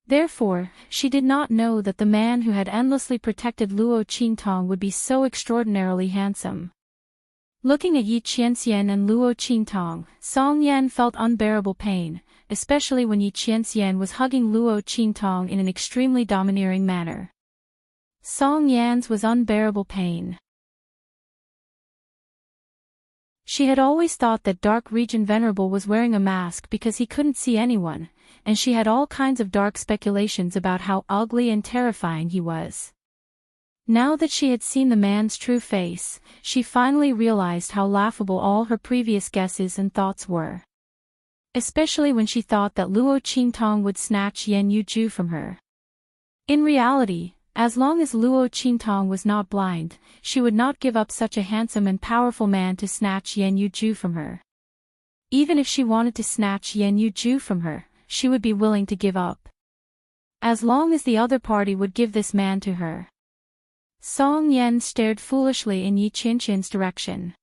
Therefore, she did not know that the man who had endlessly protected Luo Qingtong would be so extraordinarily handsome. Looking at Yi Qianxian and Luo Qingtong, Song Yan felt unbearable pain, especially when Yi Qianxian was hugging Luo Qingtong in an extremely domineering manner. Song Yan's was unbearable pain. She had always thought that Dark Region Venerable was wearing a mask because he couldn't see anyone, and she had all kinds of dark speculations about how ugly and terrifying he was. Now that she had seen the man's true face, she finally realized how laughable all her previous guesses and thoughts were. Especially when she thought that Luo Qingtong would snatch Yan Yuju from her. In reality, as long as Luo Qingtong was not blind, she would not give up such a handsome and powerful man to snatch Yan Yuju from her. Even if she wanted to snatch Yan Yuju from her, she would be willing to give up. As long as the other party would give this man to her. Song Yan stared foolishly in Yi Qianqian's direction.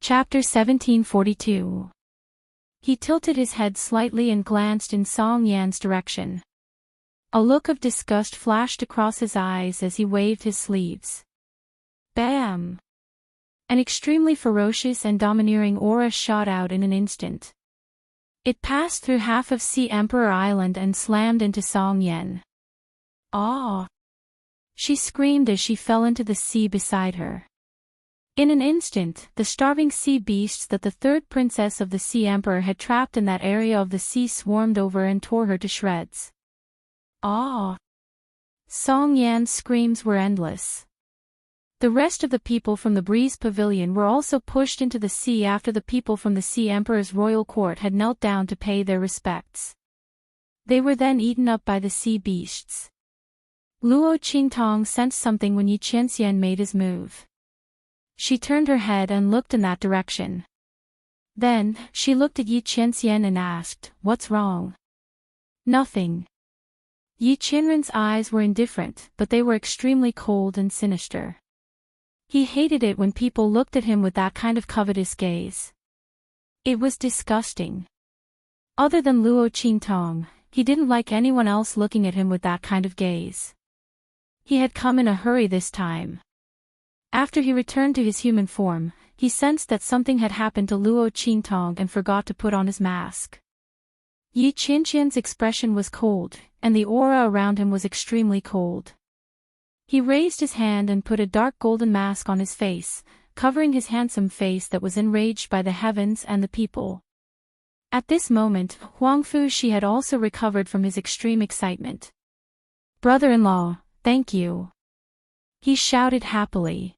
Chapter 1742. He tilted his head slightly and glanced in Song Yan's direction. A look of disgust flashed across his eyes as he waved his sleeves. Bam! An extremely ferocious and domineering aura shot out in an instant. It passed through half of Sea Emperor Island and slammed into Song Yan. Ah! She screamed as she fell into the sea beside her. In an instant, the starving sea beasts that the third princess of the Sea Emperor had trapped in that area of the sea swarmed over and tore her to shreds. Ah! Song Yan's screams were endless. The rest of the people from the Breeze Pavilion were also pushed into the sea after the people from the Sea Emperor's royal court had knelt down to pay their respects. They were then eaten up by the sea beasts. Luo Qingtong sensed something when Yi Qianxian made his move. She turned her head and looked in that direction. Then, she looked at Yi Qianxian and asked, "What's wrong?" "Nothing." Yi Qianren's eyes were indifferent, but they were extremely cold and sinister. He hated it when people looked at him with that kind of covetous gaze. It was disgusting. Other than Luo Qingtong, he didn't like anyone else looking at him with that kind of gaze. He had come in a hurry this time. After he returned to his human form, he sensed that something had happened to Luo Qingtong and forgot to put on his mask. Yi Qianqian's expression was cold, and the aura around him was extremely cold. He raised his hand and put a dark golden mask on his face, covering his handsome face that was enraged by the heavens and the people. At this moment, Huangfu Shi had also recovered from his extreme excitement. "Brother-in-law, thank you," he shouted happily.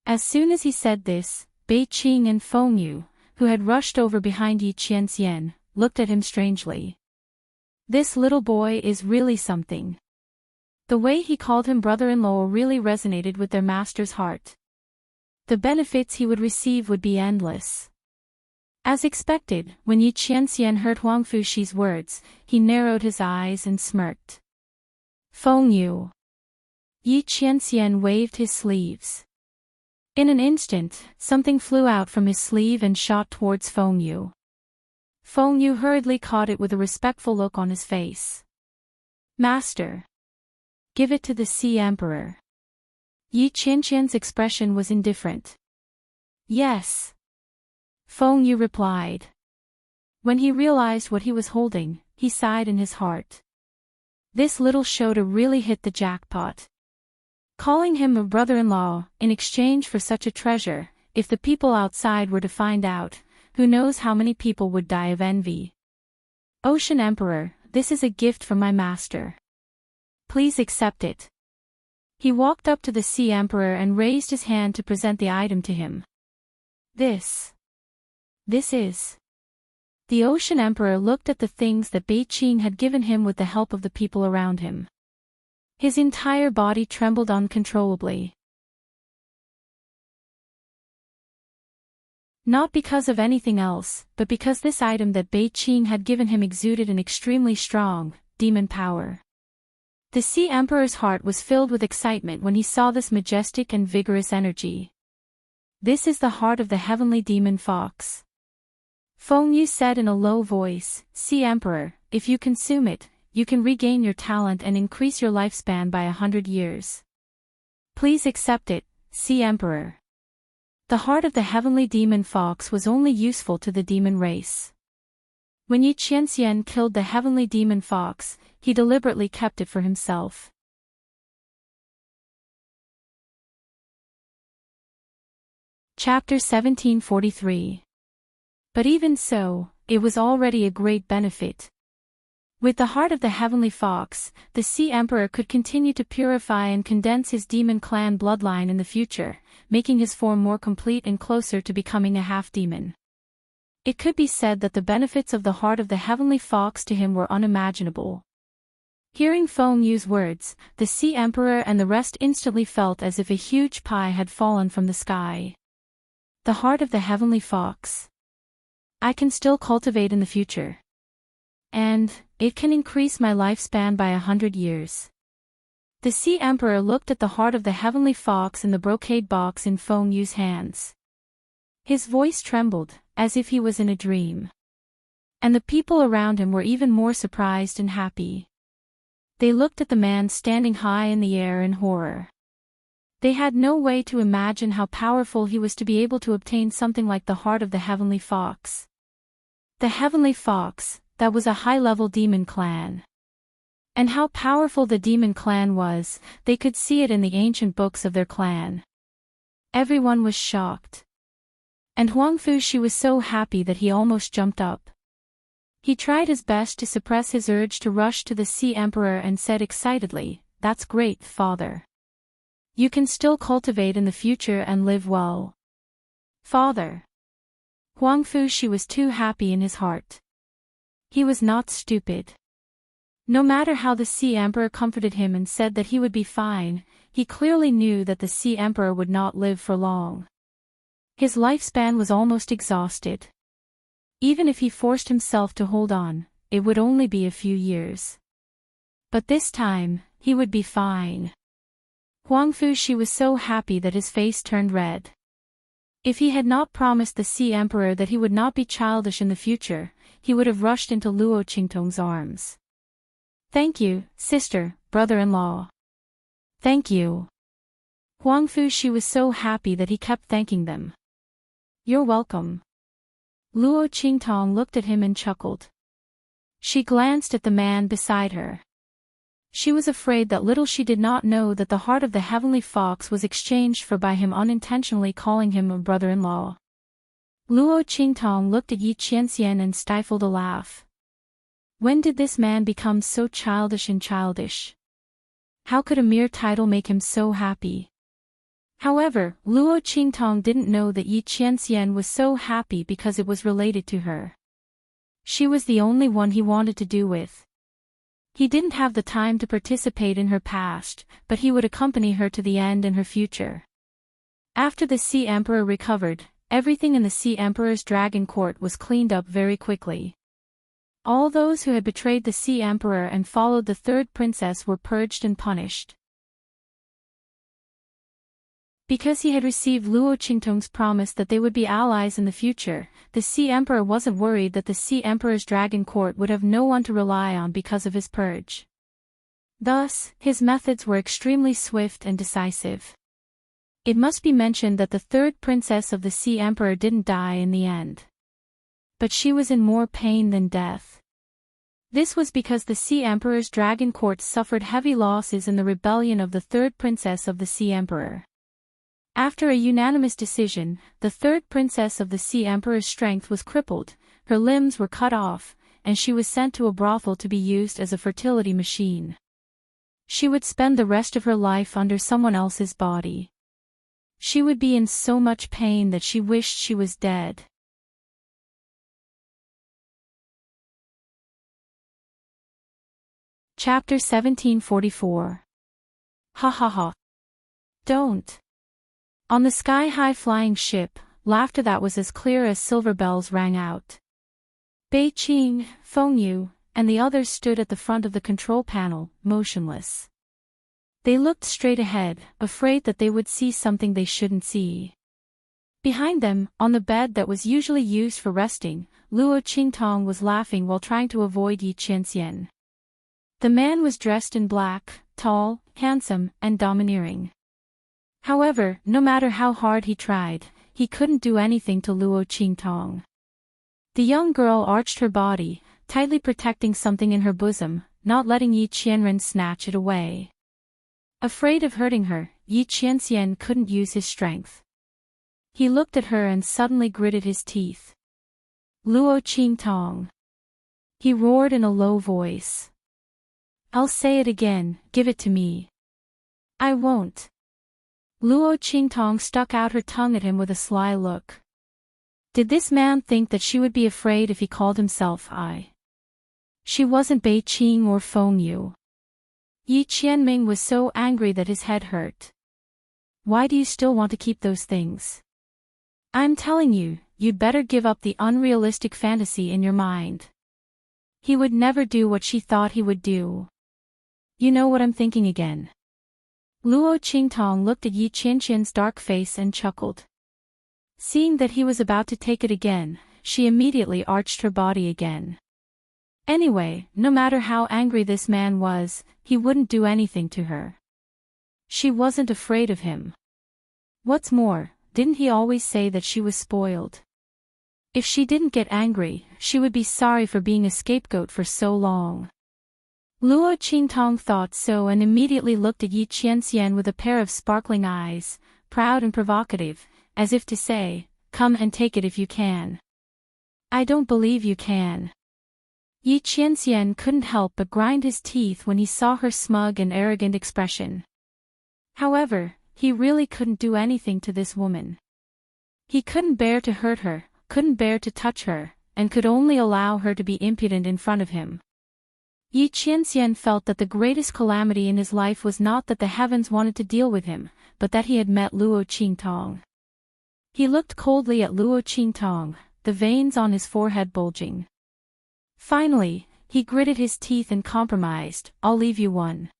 As soon as he said this, Bei Qing and Feng Yu, who had rushed over behind Yi Qianxian, looked at him strangely. This little boy is really something. The way he called him brother-in-law really resonated with their master's heart. The benefits he would receive would be endless. As expected, when Yi Qianxian heard Huangfu Shi's words, he narrowed his eyes and smirked. "Feng Yu." Yi Qianxian waved his sleeves. In an instant, something flew out from his sleeve and shot towards Feng Yu. Feng Yu hurriedly caught it with a respectful look on his face. "Master. Give it to the Sea Emperor." Yi Qianqian's expression was indifferent. "Yes." Feng Yu replied. When he realized what he was holding, he sighed in his heart. This little Shota really hit the jackpot. Calling him a brother-in-law, in exchange for such a treasure, if the people outside were to find out, who knows how many people would die of envy. "Ocean Emperor, this is a gift from my master. Please accept it." He walked up to the Sea Emperor and raised his hand to present the item to him. This is... The Ocean Emperor looked at the things that Bei Qing had given him with the help of the people around him. His entire body trembled uncontrollably. Not because of anything else, but because this item that Bei Qing had given him exuded an extremely strong, demon power. The Sea Emperor's heart was filled with excitement when he saw this majestic and vigorous energy. "This is the heart of the heavenly demon fox." Feng Yu said in a low voice, "Sea Emperor, if you consume it, you can regain your talent and increase your lifespan by 100 years. Please accept it, Sea Emperor." The heart of the heavenly demon fox was only useful to the demon race. When Yi Qianxian killed the heavenly demon fox, he deliberately kept it for himself. Chapter 1743. But even so, it was already a great benefit. With the heart of the heavenly fox, the Sea Emperor could continue to purify and condense his demon clan bloodline in the future, making his form more complete and closer to becoming a half-demon. It could be said that the benefits of the heart of the heavenly fox to him were unimaginable. Hearing Feng Yu's words, the Sea Emperor and the rest instantly felt as if a huge pie had fallen from the sky. The heart of the heavenly fox. I can still cultivate in the future. And it can increase my lifespan by 100 years. The Sea Emperor looked at the heart of the heavenly fox in the brocade box in Feng Yu's hands. His voice trembled, as if he was in a dream. And the people around him were even more surprised and happy. They looked at the man standing high in the air in horror. They had no way to imagine how powerful he was to be able to obtain something like the heart of the heavenly fox. The heavenly fox, that was a high-level demon clan. And how powerful the demon clan was, they could see it in the ancient books of their clan. Everyone was shocked. And Huang Fushi was so happy that he almost jumped up. He tried his best to suppress his urge to rush to the Sea Emperor and said excitedly, "That's great, father. You can still cultivate in the future and live well." "Father." Huang Fushi was too happy in his heart. He was not stupid. No matter how the Sea Emperor comforted him and said that he would be fine, he clearly knew that the Sea Emperor would not live for long. His lifespan was almost exhausted. Even if he forced himself to hold on, it would only be a few years. But this time, he would be fine. Huang Fushi was so happy that his face turned red. If he had not promised the Sea Emperor that he would not be childish in the future, he would have rushed into Luo Qingtong's arms. "Thank you, sister, brother-in-law. Thank you." Huang Fushi was so happy that he kept thanking them. "You're welcome." Luo Qingtong looked at him and chuckled. She glanced at the man beside her. She was afraid that little she did not know that the heart of the heavenly fox was exchanged for by him unintentionally calling him a brother-in-law. Luo Qingtong looked at Yi Qianxian and stifled a laugh. When did this man become so childish and childish? How could a mere title make him so happy? However, Luo Qingtong didn't know that Yi Qianxian was so happy because it was related to her. She was the only one he wanted to do with. He didn't have the time to participate in her past, but he would accompany her to the end in her future. After the Sea Emperor recovered, everything in the Sea Emperor's dragon court was cleaned up very quickly. All those who had betrayed the Sea Emperor and followed the third princess were purged and punished. Because he had received Luo Qingtong's promise that they would be allies in the future, the Sea Emperor wasn't worried that the Sea Emperor's dragon court would have no one to rely on because of his purge. Thus, his methods were extremely swift and decisive. It must be mentioned that the third princess of the Sea Emperor didn't die in the end. But she was in more pain than death. This was because the Sea Emperor's dragon court suffered heavy losses in the rebellion of the third princess of the Sea Emperor. After a unanimous decision, the third princess of the Sea Emperor's strength was crippled, her limbs were cut off, and she was sent to a brothel to be used as a fertility machine. She would spend the rest of her life under someone else's body. She would be in so much pain that she wished she was dead. Chapter 1744. Ha ha ha. Don't. On the sky-high flying ship, laughter that was as clear as silver bells rang out. Bei Qing, Feng Yu, and the others stood at the front of the control panel, motionless. They looked straight ahead, afraid that they would see something they shouldn't see. Behind them, on the bed that was usually used for resting, Luo Qingtong was laughing while trying to avoid Yi Qianxian. The man was dressed in black, tall, handsome, and domineering. However, no matter how hard he tried, he couldn't do anything to Luo Qingtong. The young girl arched her body, tightly protecting something in her bosom, not letting Yi Qianren snatch it away. Afraid of hurting her, Yi Qianxian couldn't use his strength. He looked at her and suddenly gritted his teeth. Luo Qingtong. He roared in a low voice. I'll say it again, give it to me. I won't. Luo Qingtong stuck out her tongue at him with a sly look. Did this man think that she would be afraid if he called himself I? She wasn't Bei Qing or Feng Yu. Yi Qianming was so angry that his head hurt. Why do you still want to keep those things? I'm telling you, you'd better give up the unrealistic fantasy in your mind. He would never do what she thought he would do. You know what I'm thinking again. Luo Qingtong looked at Yi Qianqian's dark face and chuckled. Seeing that he was about to take it again, she immediately arched her body again. Anyway, no matter how angry this man was, he wouldn't do anything to her. She wasn't afraid of him. What's more, didn't he always say that she was spoiled? If she didn't get angry, she would be sorry for being a scapegoat for so long. Luo Qingtong thought so and immediately looked at Yi Qianxian with a pair of sparkling eyes, proud and provocative, as if to say, "Come and take it if you can." "I don't believe you can." Yi Qianxian couldn't help but grind his teeth when he saw her smug and arrogant expression. However, he really couldn't do anything to this woman. He couldn't bear to hurt her, couldn't bear to touch her, and could only allow her to be impudent in front of him. Yi Qianxian felt that the greatest calamity in his life was not that the heavens wanted to deal with him, but that he had met Luo Qingtong. He looked coldly at Luo Qingtong, the veins on his forehead bulging. Finally, he gritted his teeth and compromised, "I'll leave you one."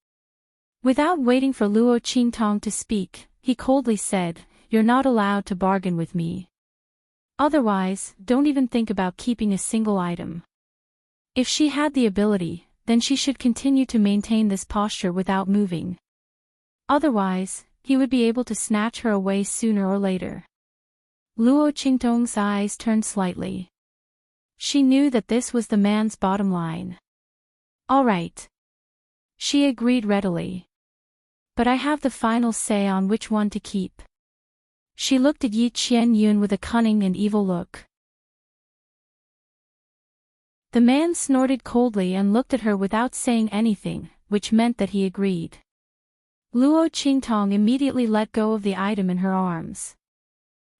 Without waiting for Luo Qingtong to speak, he coldly said, "You're not allowed to bargain with me. Otherwise, don't even think about keeping a single item." If she had the ability, then she should continue to maintain this posture without moving. Otherwise, he would be able to snatch her away sooner or later. Luo Qingtong's eyes turned slightly. She knew that this was the man's bottom line. "All right." She agreed readily. "But I have the final say on which one to keep." She looked at Yi Qianyun with a cunning and evil look. The man snorted coldly and looked at her without saying anything, which meant that he agreed. Luo Qingtong immediately let go of the item in her arms.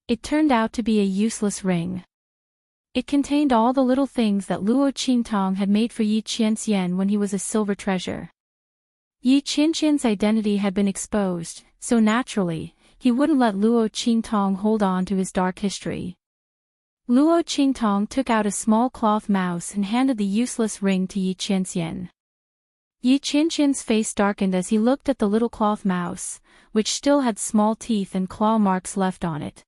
It turned out to be a useless ring. It contained all the little things that Luo Qingtong had made for Yi Qianxian when he was a silver treasure. Yi Qianxian's identity had been exposed, so naturally, he wouldn't let Luo Qingtong hold on to his dark history. Luo Qingtong took out a small cloth mouse and handed the useless ring to Yi Qianxian. Yi Qianxian's face darkened as he looked at the little cloth mouse, which still had small teeth and claw marks left on it.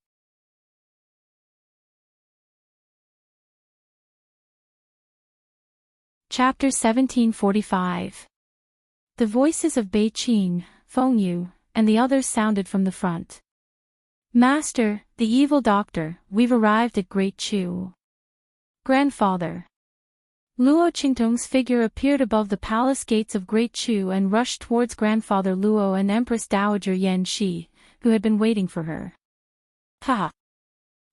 Chapter 1745. The voices of Bei Qing, Feng Yu, and the others sounded from the front. "Master, the evil doctor, we've arrived at Great Chu." "Grandfather." Luo Qingtong's figure appeared above the palace gates of Great Chu and rushed towards Grandfather Luo and Empress Dowager Yan Shi, who had been waiting for her. "Ha!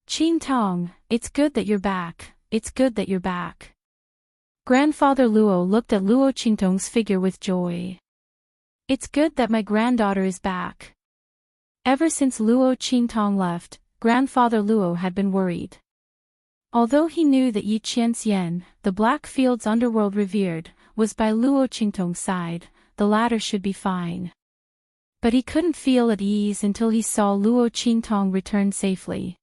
Qingtong, it's good that you're back, it's good that you're back." Grandfather Luo looked at Luo Qingtong's figure with joy. "It's good that my granddaughter is back." Ever since Luo Qingtong left, Grandfather Luo had been worried. Although he knew that Yi Qianxian, the Blackfield's underworld revered, was by Luo Qingtong's side, the latter should be fine. But he couldn't feel at ease until he saw Luo Qingtong return safely.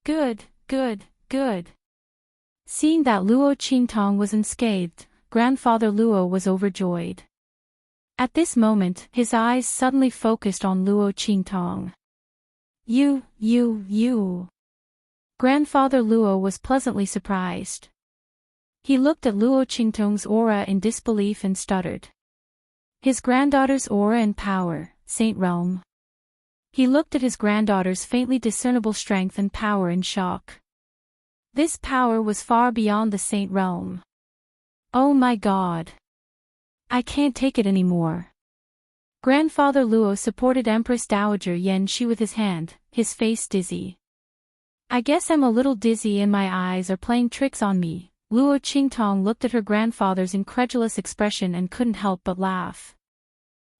Good, good, good. Seeing that Luo Qingtong was unscathed, Grandfather Luo was overjoyed. At this moment, his eyes suddenly focused on Luo Qingtong. You. Grandfather Luo was pleasantly surprised. He looked at Luo Qingtong's aura in disbelief and stuttered. His granddaughter's aura and power, Saint Realm. He looked at his granddaughter's faintly discernible strength and power in shock. This power was far beyond the Saint Realm. Oh my God! I can't take it anymore. Grandfather Luo supported Empress Dowager Yan Shi with his hand, his face dizzy. "I guess I'm a little dizzy and my eyes are playing tricks on me." Luo Qingtong looked at her grandfather's incredulous expression and couldn't help but laugh.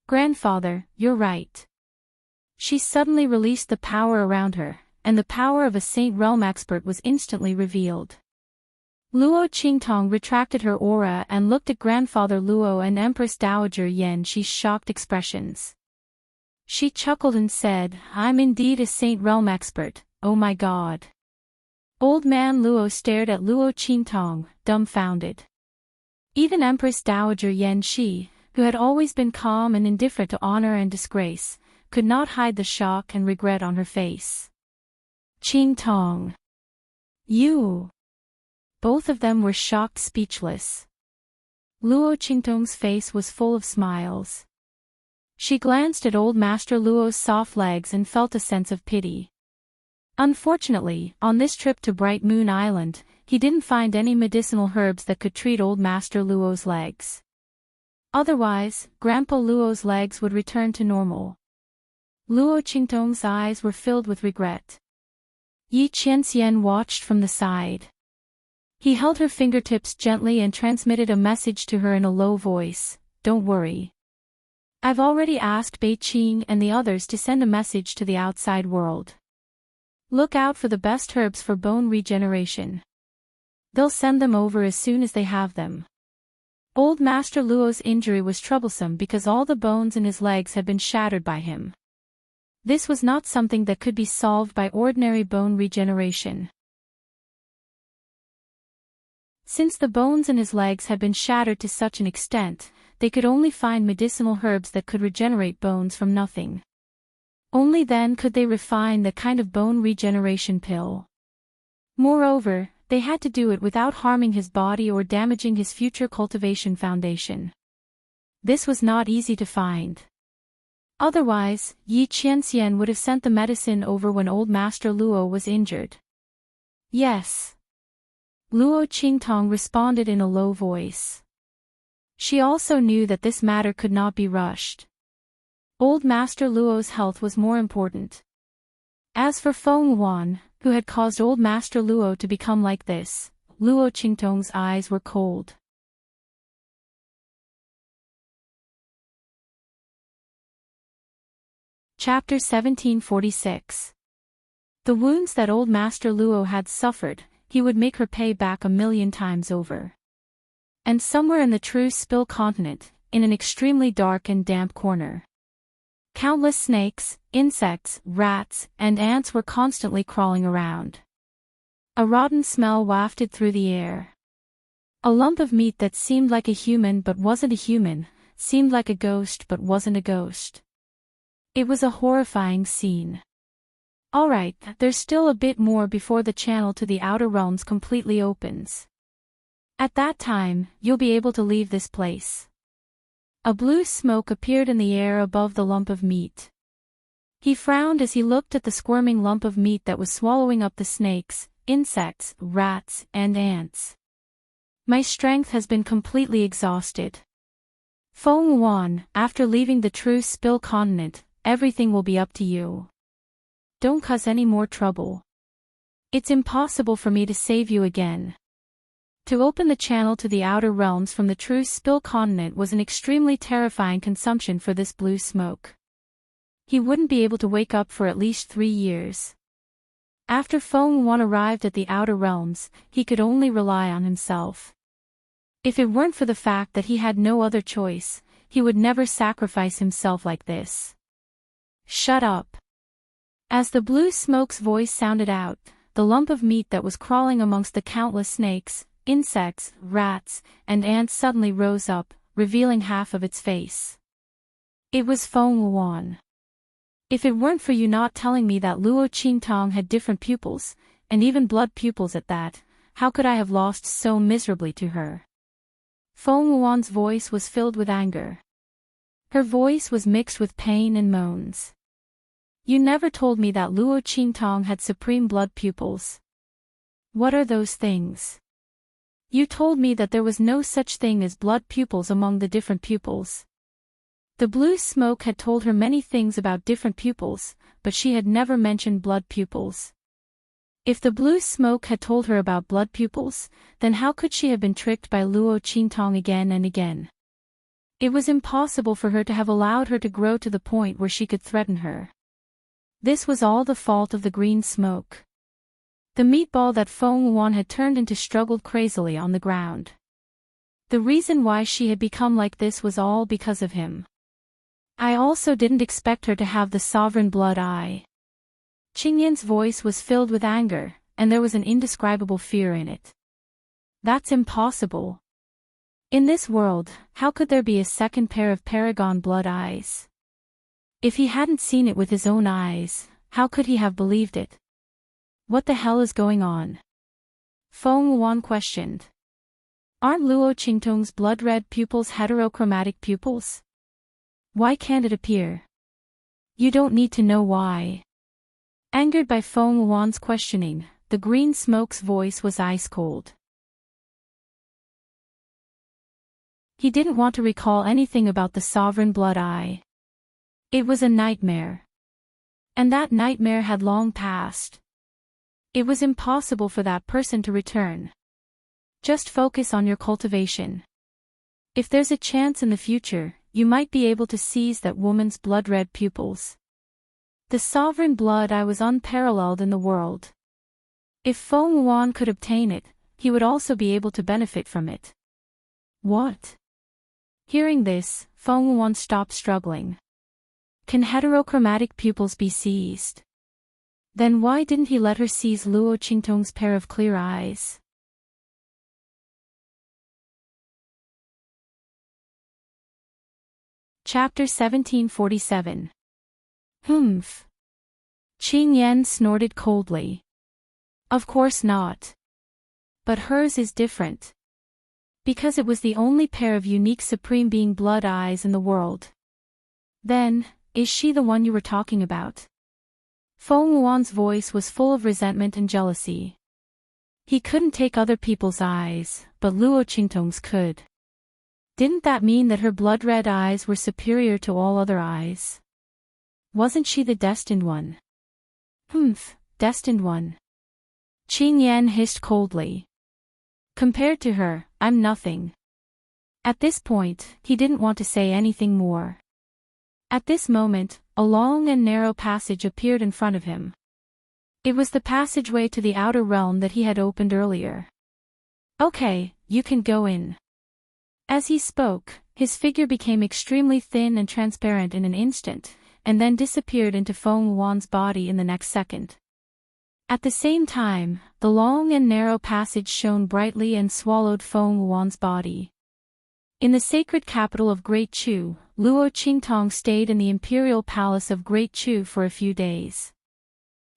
"Grandfather, you're right." She suddenly released the power around her, and the power of a Saint Realm expert was instantly revealed. Luo Qingtong retracted her aura and looked at Grandfather Luo and Empress Dowager Yan Shi's shocked expressions. She chuckled and said, "I'm indeed a Saint Realm expert, oh my God." Old man Luo stared at Luo Qingtong, dumbfounded. Even Empress Dowager Yan Shi, who had always been calm and indifferent to honor and disgrace, could not hide the shock and regret on her face. Qing Tong. You. Both of them were shocked, speechless. Luo Qingtong's face was full of smiles. She glanced at old Master Luo's soft legs and felt a sense of pity. Unfortunately, on this trip to Bright Moon Island, he didn't find any medicinal herbs that could treat old Master Luo's legs. Otherwise, Grandpa Luo's legs would return to normal. Luo Qingtong's eyes were filled with regret. Yi Qianxian watched from the side. He held her fingertips gently and transmitted a message to her in a low voice. Don't worry. I've already asked Bei Qing and the others to send a message to the outside world. Look out for the best herbs for bone regeneration. They'll send them over as soon as they have them. Old Master Luo's injury was troublesome because all the bones in his legs had been shattered by him. This was not something that could be solved by ordinary bone regeneration. Since the bones in his legs had been shattered to such an extent, they could only find medicinal herbs that could regenerate bones from nothing. Only then could they refine the kind of bone regeneration pill. Moreover, they had to do it without harming his body or damaging his future cultivation foundation. This was not easy to find. Otherwise, Yi Qianxian would have sent the medicine over when old Master Luo was injured. Yes. Luo Qingtong responded in a low voice. She also knew that this matter could not be rushed. Old Master Luo's health was more important. As for Feng Wan, who had caused old Master Luo to become like this, Luo Qingtong's eyes were cold. Chapter 1746. The wounds that old Master Luo had suffered, he would make her pay back 1,000,000 times over. And somewhere in the true Spill continent, in an extremely dark and damp corner, countless snakes, insects, rats, and ants were constantly crawling around. A rotten smell wafted through the air. A lump of meat that seemed like a human but wasn't a human, seemed like a ghost but wasn't a ghost. It was a horrifying scene. Alright, there's still a bit more before the channel to the outer realms completely opens. At that time, you'll be able to leave this place. A blue smoke appeared in the air above the lump of meat. He frowned as he looked at the squirming lump of meat that was swallowing up the snakes, insects, rats, and ants. My strength has been completely exhausted. Feng Wan, after leaving the true Spill continent, everything will be up to you. Don't cause any more trouble. It's impossible for me to save you again. To open the channel to the outer realms from the true Spill continent was an extremely terrifying consumption for this blue smoke. He wouldn't be able to wake up for at least 3 years. After Feng Wan arrived at the outer realms, he could only rely on himself. If it weren't for the fact that he had no other choice, he would never sacrifice himself like this. Shut up. As the blue smoke's voice sounded out, the lump of meat that was crawling amongst the countless snakes, insects, rats, and ants suddenly rose up, revealing half of its face. It was Feng Wan. If it weren't for you not telling me that Luo Qingtong had different pupils, and even blood pupils at that, how could I have lost so miserably to her? Feng Wan's voice was filled with anger. Her voice was mixed with pain and moans. You never told me that Luo Qingtong had supreme blood pupils. What are those things? You told me that there was no such thing as blood pupils among the different pupils. The blue smoke had told her many things about different pupils, but she had never mentioned blood pupils. If the blue smoke had told her about blood pupils, then how could she have been tricked by Luo Qingtong again and again? It was impossible for her to have allowed her to grow to the point where she could threaten her. This was all the fault of the green smoke. The meatball that Feng Wan had turned into struggled crazily on the ground. The reason why she had become like this was all because of him. I also didn't expect her to have the sovereign blood eye. Qingyan's voice was filled with anger, and there was an indescribable fear in it. That's impossible. In this world, how could there be a second pair of paragon blood eyes? If he hadn't seen it with his own eyes, how could he have believed it? What the hell is going on? Feng Wuan questioned. Aren't Luo Qingtong's blood-red pupils heterochromatic pupils? Why can't it appear? You don't need to know why. Angered by Feng Wuan's questioning, the green smoke's voice was ice-cold. He didn't want to recall anything about the sovereign blood eye. It was a nightmare. And that nightmare had long passed. It was impossible for that person to return. Just focus on your cultivation. If there's a chance in the future, you might be able to seize that woman's blood-red pupils. The sovereign blood eye was unparalleled in the world. If Feng Wuan could obtain it, he would also be able to benefit from it. What? Hearing this, Feng Wuan stopped struggling. Can heterochromatic pupils be seized? Then why didn't he let her seize Luo Qingtong's pair of clear eyes? Chapter 1747. Humph. Qing Yan snorted coldly. Of course not. But hers is different. Because it was the only pair of unique Supreme Being blood eyes in the world. Then, is she the one you were talking about? Feng Wuan's voice was full of resentment and jealousy. He couldn't take other people's eyes, but Luo Qingtong's could. Didn't that mean that her blood-red eyes were superior to all other eyes? Wasn't she the destined one? Humph, destined one. Qing Yan hissed coldly. Compared to her, I'm nothing. At this point, he didn't want to say anything more. At this moment, a long and narrow passage appeared in front of him. It was the passageway to the outer realm that he had opened earlier. Okay, you can go in. As he spoke, his figure became extremely thin and transparent in an instant, and then disappeared into Feng Wuan's body in the next second. At the same time, the long and narrow passage shone brightly and swallowed Feng Wuan's body. In the sacred capital of Great Chu, Luo Qingtong stayed in the imperial palace of Great Chu for a few days.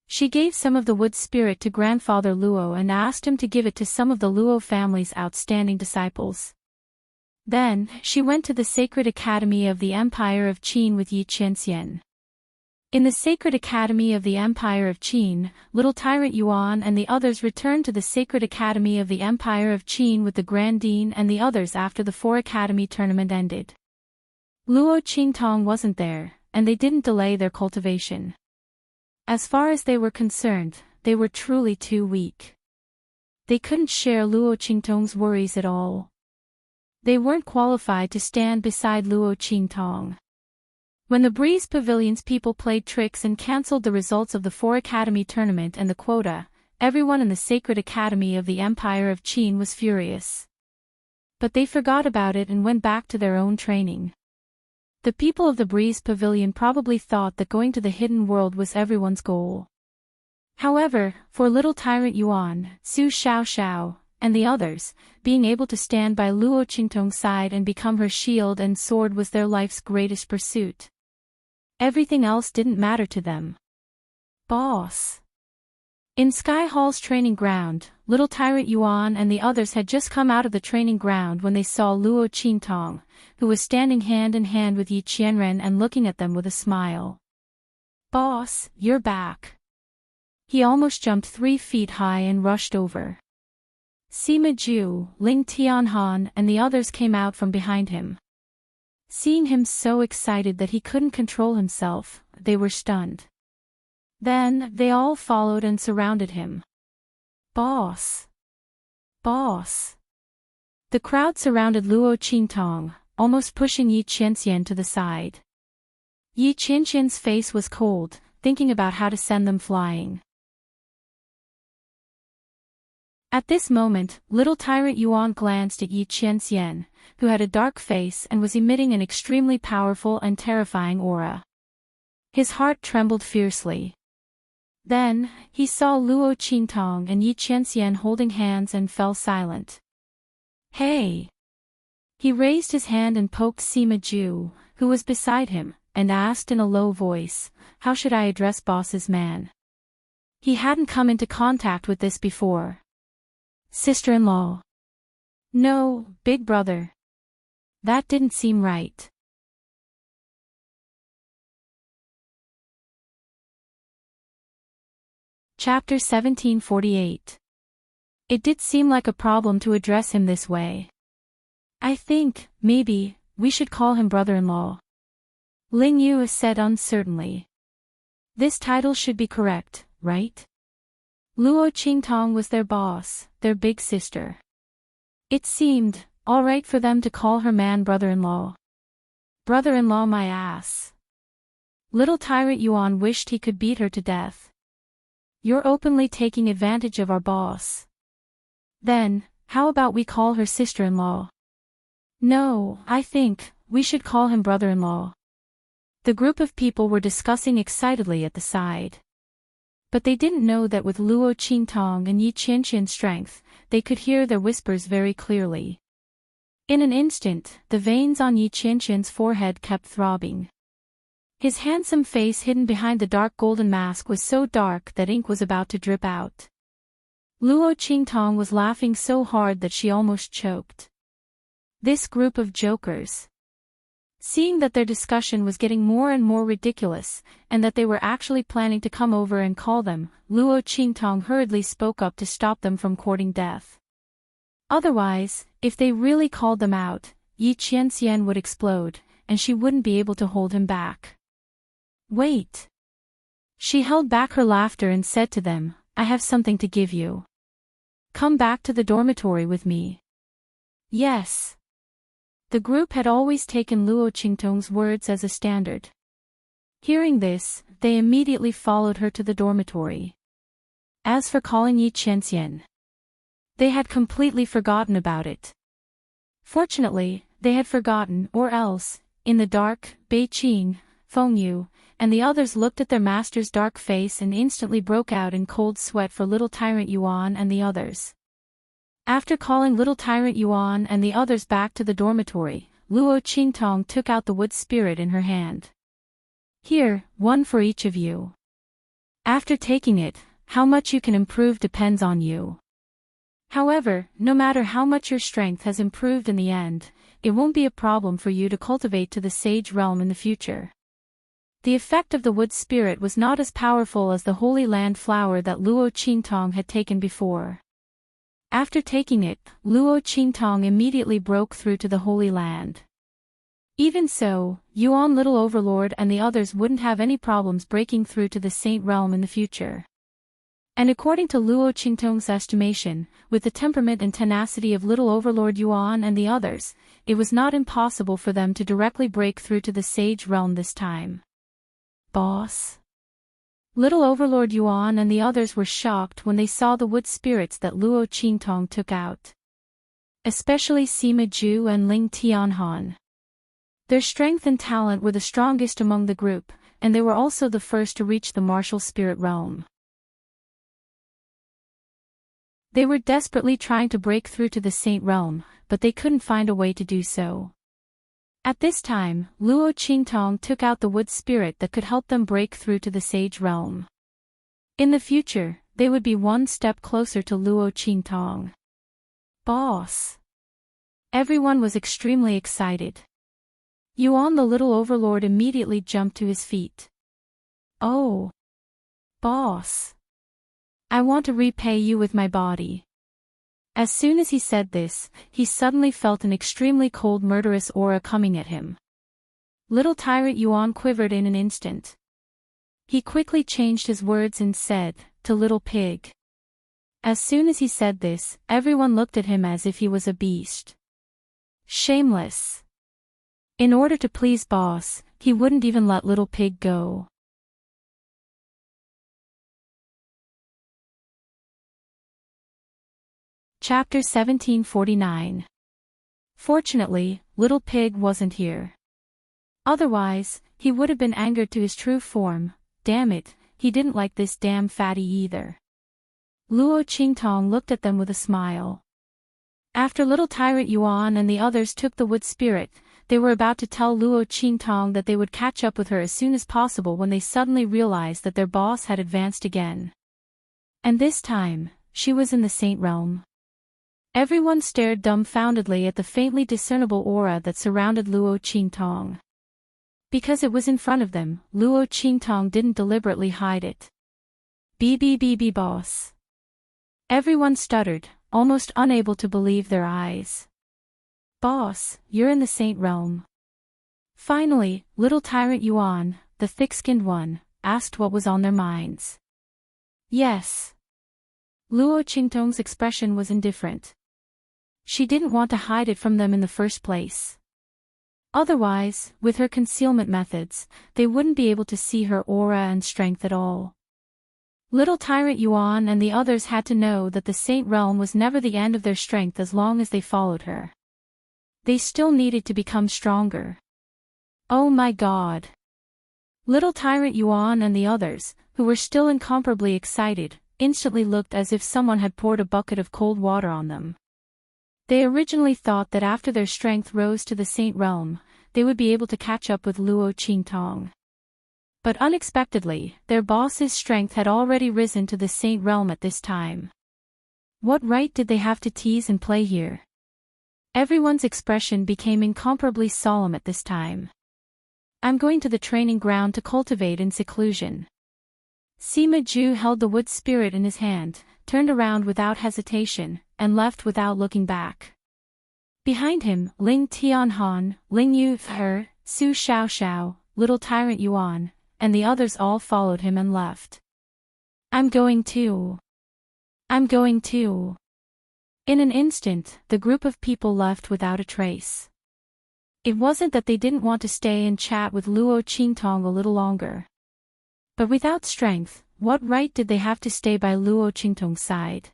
She gave some of the wood spirit to grandfather Luo and asked him to give it to some of the Luo family's outstanding disciples. Then, she went to the sacred academy of the Empire of Qin with Yi Qianxian. In the sacred academy of the Empire of Qin, little tyrant Yuan and the others returned to the sacred academy of the Empire of Qin with the Grand Dean and the others after the 4 academy tournament ended. Luo Qingtong wasn't there, and they didn't delay their cultivation. As far as they were concerned, they were truly too weak. They couldn't share Luo Qingtong's worries at all. They weren't qualified to stand beside Luo Qingtong. When the Breeze Pavilion's people played tricks and cancelled the results of the 4 Academy tournament and the quota, everyone in the Sacred Academy of the Empire of Qin was furious. But they forgot about it and went back to their own training. The people of the Breeze Pavilion probably thought that going to the hidden world was everyone's goal. However, for little tyrant Yuan, Su Xiaoxiao, and the others, being able to stand by Luo Qingtong's side and become her shield and sword was their life's greatest pursuit. Everything else didn't matter to them. Boss. In Sky Hall's training ground, little tyrant Yuan and the others had just come out of the training ground when they saw Luo Qingtong, who was standing hand in hand with Yi Qianren and looking at them with a smile. Boss, you're back. He almost jumped 3 feet high and rushed over. Sima Ju, Ling Tianhan and the others came out from behind him. Seeing him so excited that he couldn't control himself, they were stunned. Then, they all followed and surrounded him. Boss! Boss! The crowd surrounded Luo Qingtong, almost pushing Yi Qianxian to the side. Yi Qianxian's face was cold, thinking about how to send them flying. At this moment, little tyrant Yuan glanced at Yi Qianxian, who had a dark face and was emitting an extremely powerful and terrifying aura. His heart trembled fiercely. Then, he saw Luo Qingtong and Yi Qianxian holding hands and fell silent. Hey! He raised his hand and poked Sima Ju, who was beside him, and asked in a low voice, "How should I address boss's man?" He hadn't come into contact with this before. Sister-in-law. No, big brother. That didn't seem right. Chapter 1748. It did seem like a problem to address him this way. I think, maybe, we should call him brother-in-law. Ling Yu said uncertainly. This title should be correct, right? Luo Qingtong was their boss, their big sister. It seemed alright for them to call her man brother-in-law. Brother-in-law my ass. Little tyrant Yuan wished he could beat her to death. You're openly taking advantage of our boss. Then, how about we call her sister-in-law? No, I think we should call him brother-in-law. The group of people were discussing excitedly at the side. But they didn't know that with Luo Qingtong and Yi Qianqian's strength, they could hear their whispers very clearly. In an instant, the veins on Yi Qianqian's forehead kept throbbing. His handsome face hidden behind the dark golden mask was so dark that ink was about to drip out. Luo Qingtong was laughing so hard that she almost choked. This group of jokers. Seeing that their discussion was getting more and more ridiculous, and that they were actually planning to come over and call them, Luo Qingtong hurriedly spoke up to stop them from courting death. Otherwise, if they really called them out, Yi Qianxian would explode, and she wouldn't be able to hold him back. Wait. She held back her laughter and said to them, I have something to give you. Come back to the dormitory with me. Yes. The group had always taken Luo Qingtong's words as a standard. Hearing this, they immediately followed her to the dormitory. As for calling Yi Qianxian, they had completely forgotten about it. Fortunately, they had forgotten, or else, in the dark, Bei Qing, Feng Yu, and the others looked at their master's dark face and instantly broke out in cold sweat for little tyrant Yuan and the others. After calling little tyrant Yuan and the others back to the dormitory, Luo Qingtong took out the wood spirit in her hand. Here, one for each of you. After taking it, how much you can improve depends on you. However, no matter how much your strength has improved in the end, it won't be a problem for you to cultivate to the sage realm in the future. The effect of the wood spirit was not as powerful as the Holy Land flower that Luo Qingtong had taken before. After taking it, Luo Qingtong immediately broke through to the Holy Land. Even so, Yuan Little Overlord and the others wouldn't have any problems breaking through to the Saint Realm in the future. And according to Luo Qingtong's estimation, with the temperament and tenacity of Little Overlord Yuan and the others, it was not impossible for them to directly break through to the Sage Realm this time. Boss? Little Overlord Yuan and the others were shocked when they saw the wood spirits that Luo Qingtong took out. Especially Sima Ju and Ling Tianhan. Their strength and talent were the strongest among the group, and they were also the first to reach the martial spirit realm. They were desperately trying to break through to the Saint Realm, but they couldn't find a way to do so. At this time, Luo Qingtong took out the wood spirit that could help them break through to the Sage Realm. In the future, they would be one step closer to Luo Qingtong. Boss! Everyone was extremely excited. Yuan the Little Overlord immediately jumped to his feet. Oh! Boss! I want to repay you with my body. As soon as he said this, he suddenly felt an extremely cold murderous aura coming at him. Little tyrant Yuan quivered in an instant. He quickly changed his words and said, to Little Pig. As soon as he said this, everyone looked at him as if he was a beast. Shameless. In order to please boss, he wouldn't even let Little Pig go. Chapter 1749. Fortunately, Little Pig wasn't here. Otherwise, he would have been angered to his true form. Damn it, he didn't like this damn fatty either. Luo Qingtong looked at them with a smile. After little tyrant Yuan and the others took the wood spirit, they were about to tell Luo Qingtong that they would catch up with her as soon as possible when they suddenly realized that their boss had advanced again. And this time, she was in the Saint Realm. Everyone stared dumbfoundedly at the faintly discernible aura that surrounded Luo Qingtong. Because it was in front of them, Luo Qingtong didn't deliberately hide it. BBBB boss. Everyone stuttered, almost unable to believe their eyes. Boss, you're in the Saint Realm. Finally, little tyrant Yuan, the thick-skinned one, asked what was on their minds. Yes. Luo Qingtong's expression was indifferent. She didn't want to hide it from them in the first place. Otherwise, with her concealment methods, they wouldn't be able to see her aura and strength at all. Little tyrant Yuan and the others had to know that the Saint Realm was never the end of their strength as long as they followed her. They still needed to become stronger. Oh my god. Little tyrant Yuan and the others, who were still incomparably excited, instantly looked as if someone had poured a bucket of cold water on them. They originally thought that after their strength rose to the Saint Realm, they would be able to catch up with Luo Qingtong. But unexpectedly, their boss's strength had already risen to the Saint Realm at this time. What right did they have to tease and play here? Everyone's expression became incomparably solemn at this time. I'm going to the training ground to cultivate in seclusion. Sima Ju held the wood spirit in his hand, turned around without hesitation, and left without looking back. Behind him, Ling Tianhan, Ling Yu-Her, Su Xiaoxiao, little tyrant Yuan, and the others all followed him and left. I'm going too. I'm going too. In an instant, the group of people left without a trace. It wasn't that they didn't want to stay and chat with Luo Qingtong a little longer. But without strength, what right did they have to stay by Luo Qingtong's side?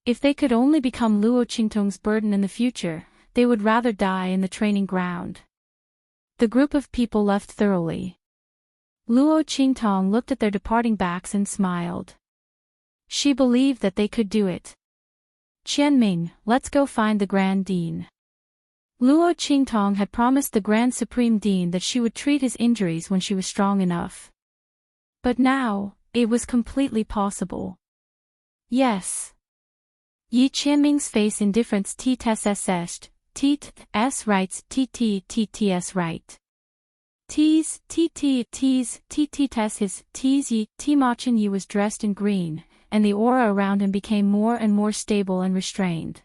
If they could only become Luo Qingtong's burden in the future, they would rather die in the training ground. The group of people left thoroughly. Luo Qingtong looked at their departing backs and smiled. She believed that they could do it. Qianming, let's go find the Grand Dean. Luo Qingtong had promised the Grand Supreme Dean that she would treat his injuries when she was strong enough. But now, it was completely possible. Yes. Yi Qianming's face indifference t-ts-s-est, t-t-s writes t-t-t-t-s right. T's, t-t-t's, t-t-ts his, t's yi, t-machin yi was dressed in green, and the aura around him became more and more stable and restrained.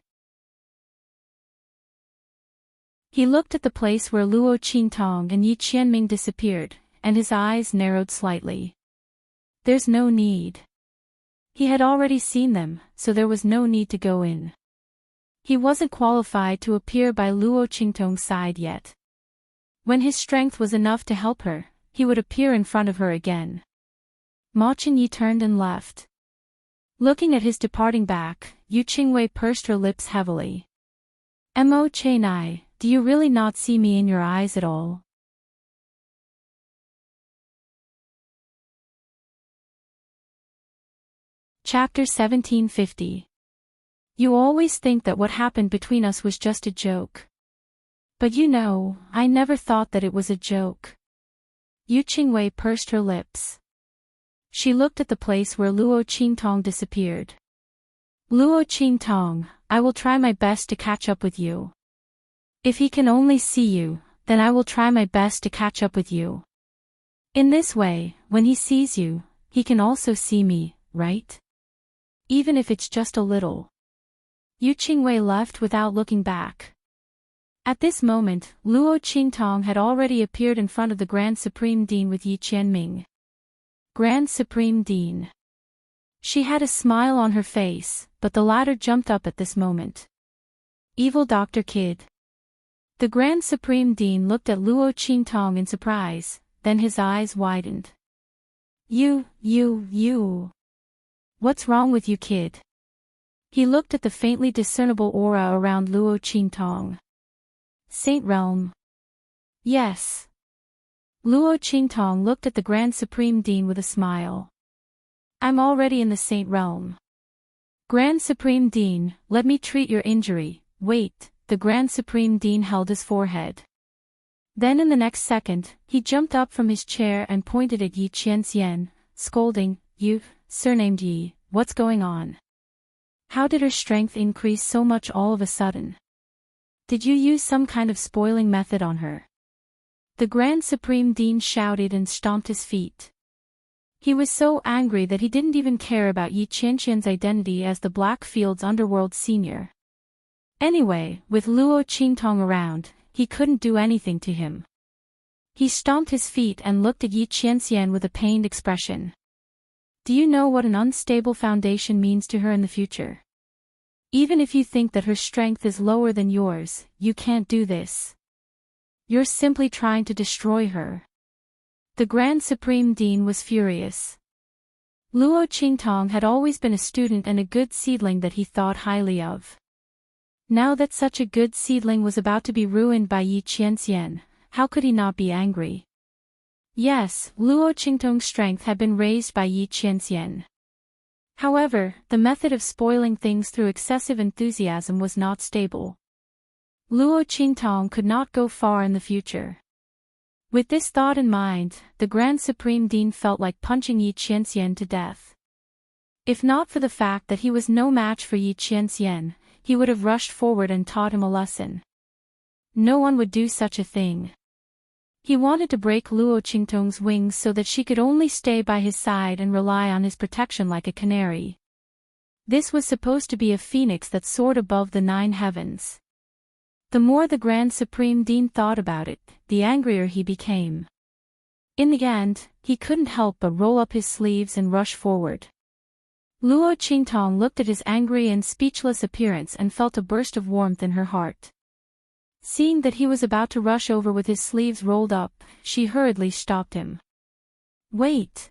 He looked at the place where Luo Qingtong and Yi Qianming disappeared, and his eyes narrowed slightly. There's no need. He had already seen them, so there was no need to go in. He wasn't qualified to appear by Luo Qingtong's side yet. When his strength was enough to help her, he would appear in front of her again. Ma Qingyi turned and left. Looking at his departing back, Yu Qingwei pursed her lips heavily. Mo Chenai, do you really not see me in your eyes at all? Chapter 1750. You always think that what happened between us was just a joke. But you know, I never thought that it was a joke. Yu Qingwei pursed her lips. She looked at the place where Luo Qingtong disappeared. Luo Qingtong, I will try my best to catch up with you. If he can only see you, then I will try my best to catch up with you. In this way, when he sees you, he can also see me, right? Even if it's just a little. Yu Qingwei left without looking back. At this moment, Luo Qingtong had already appeared in front of the Grand Supreme Dean with Yi Qianming. Grand Supreme Dean. She had a smile on her face, but the latter jumped up at this moment. Evil Dr. Kid. The Grand Supreme Dean looked at Luo Qingtong in surprise, then his eyes widened. You. What's wrong with you, kid? He looked at the faintly discernible aura around Luo Qingtong. Saint Realm. Yes. Luo Qingtong looked at the Grand Supreme Dean with a smile. I'm already in the Saint Realm. Grand Supreme Dean, let me treat your injury, Wait, the Grand Supreme Dean held his forehead. Then in the next second, he jumped up from his chair and pointed at Yi Qianxian, scolding, "You, surnamed Yi, what's going on? How did her strength increase so much all of a sudden? Did you use some kind of spoiling method on her?" The Grand Supreme Dean shouted and stomped his feet. He was so angry that he didn't even care about Yi Qianxian's identity as the Blackfield's Underworld Senior. Anyway, with Luo Qingtong around, he couldn't do anything to him. He stomped his feet and looked at Yi Qianxian with a pained expression. "Do you know what an unstable foundation means to her in the future? Even if you think that her strength is lower than yours, you can't do this. You're simply trying to destroy her." The Grand Supreme Dean was furious. Luo Qingtong had always been a student and a good seedling that he thought highly of. Now that such a good seedling was about to be ruined by Yi Qianxian, how could he not be angry? Yes, Luo Qingtong's strength had been raised by Yi Qianxian. However, the method of spoiling things through excessive enthusiasm was not stable. Luo Qingtong could not go far in the future. With this thought in mind, the Grand Supreme Dean felt like punching Yi Qianxian to death. If not for the fact that he was no match for Yi Qianxian, he would have rushed forward and taught him a lesson. No one would do such a thing. He wanted to break Luo Qingtong's wings so that she could only stay by his side and rely on his protection like a canary. This was supposed to be a phoenix that soared above the 9 heavens. The more the Grand Supreme Dean thought about it, the angrier he became. In the end, he couldn't help but roll up his sleeves and rush forward. Luo Qingtong looked at his angry and speechless appearance and felt a burst of warmth in her heart. Seeing that he was about to rush over with his sleeves rolled up, she hurriedly stopped him. "Wait!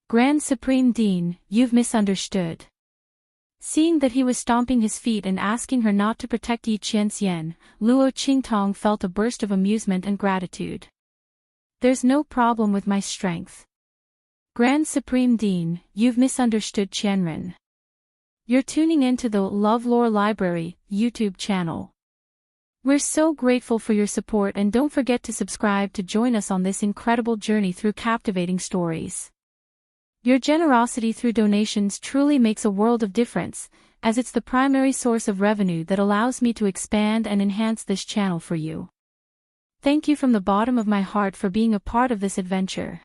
Grand Supreme Dean, you've misunderstood." Seeing that he was stomping his feet and asking her not to protect Yi Qianxian, Luo Qingtong felt a burst of amusement and gratitude. "There's no problem with my strength. Grand Supreme Dean, you've misunderstood Qianren. You're tuning into the LoveLore Library YouTube channel. We're so grateful for your support and don't forget to subscribe to join us on this incredible journey through captivating stories. Your generosity through donations truly makes a world of difference, as it's the primary source of revenue that allows me to expand and enhance this channel for you. Thank you from the bottom of my heart for being a part of this adventure.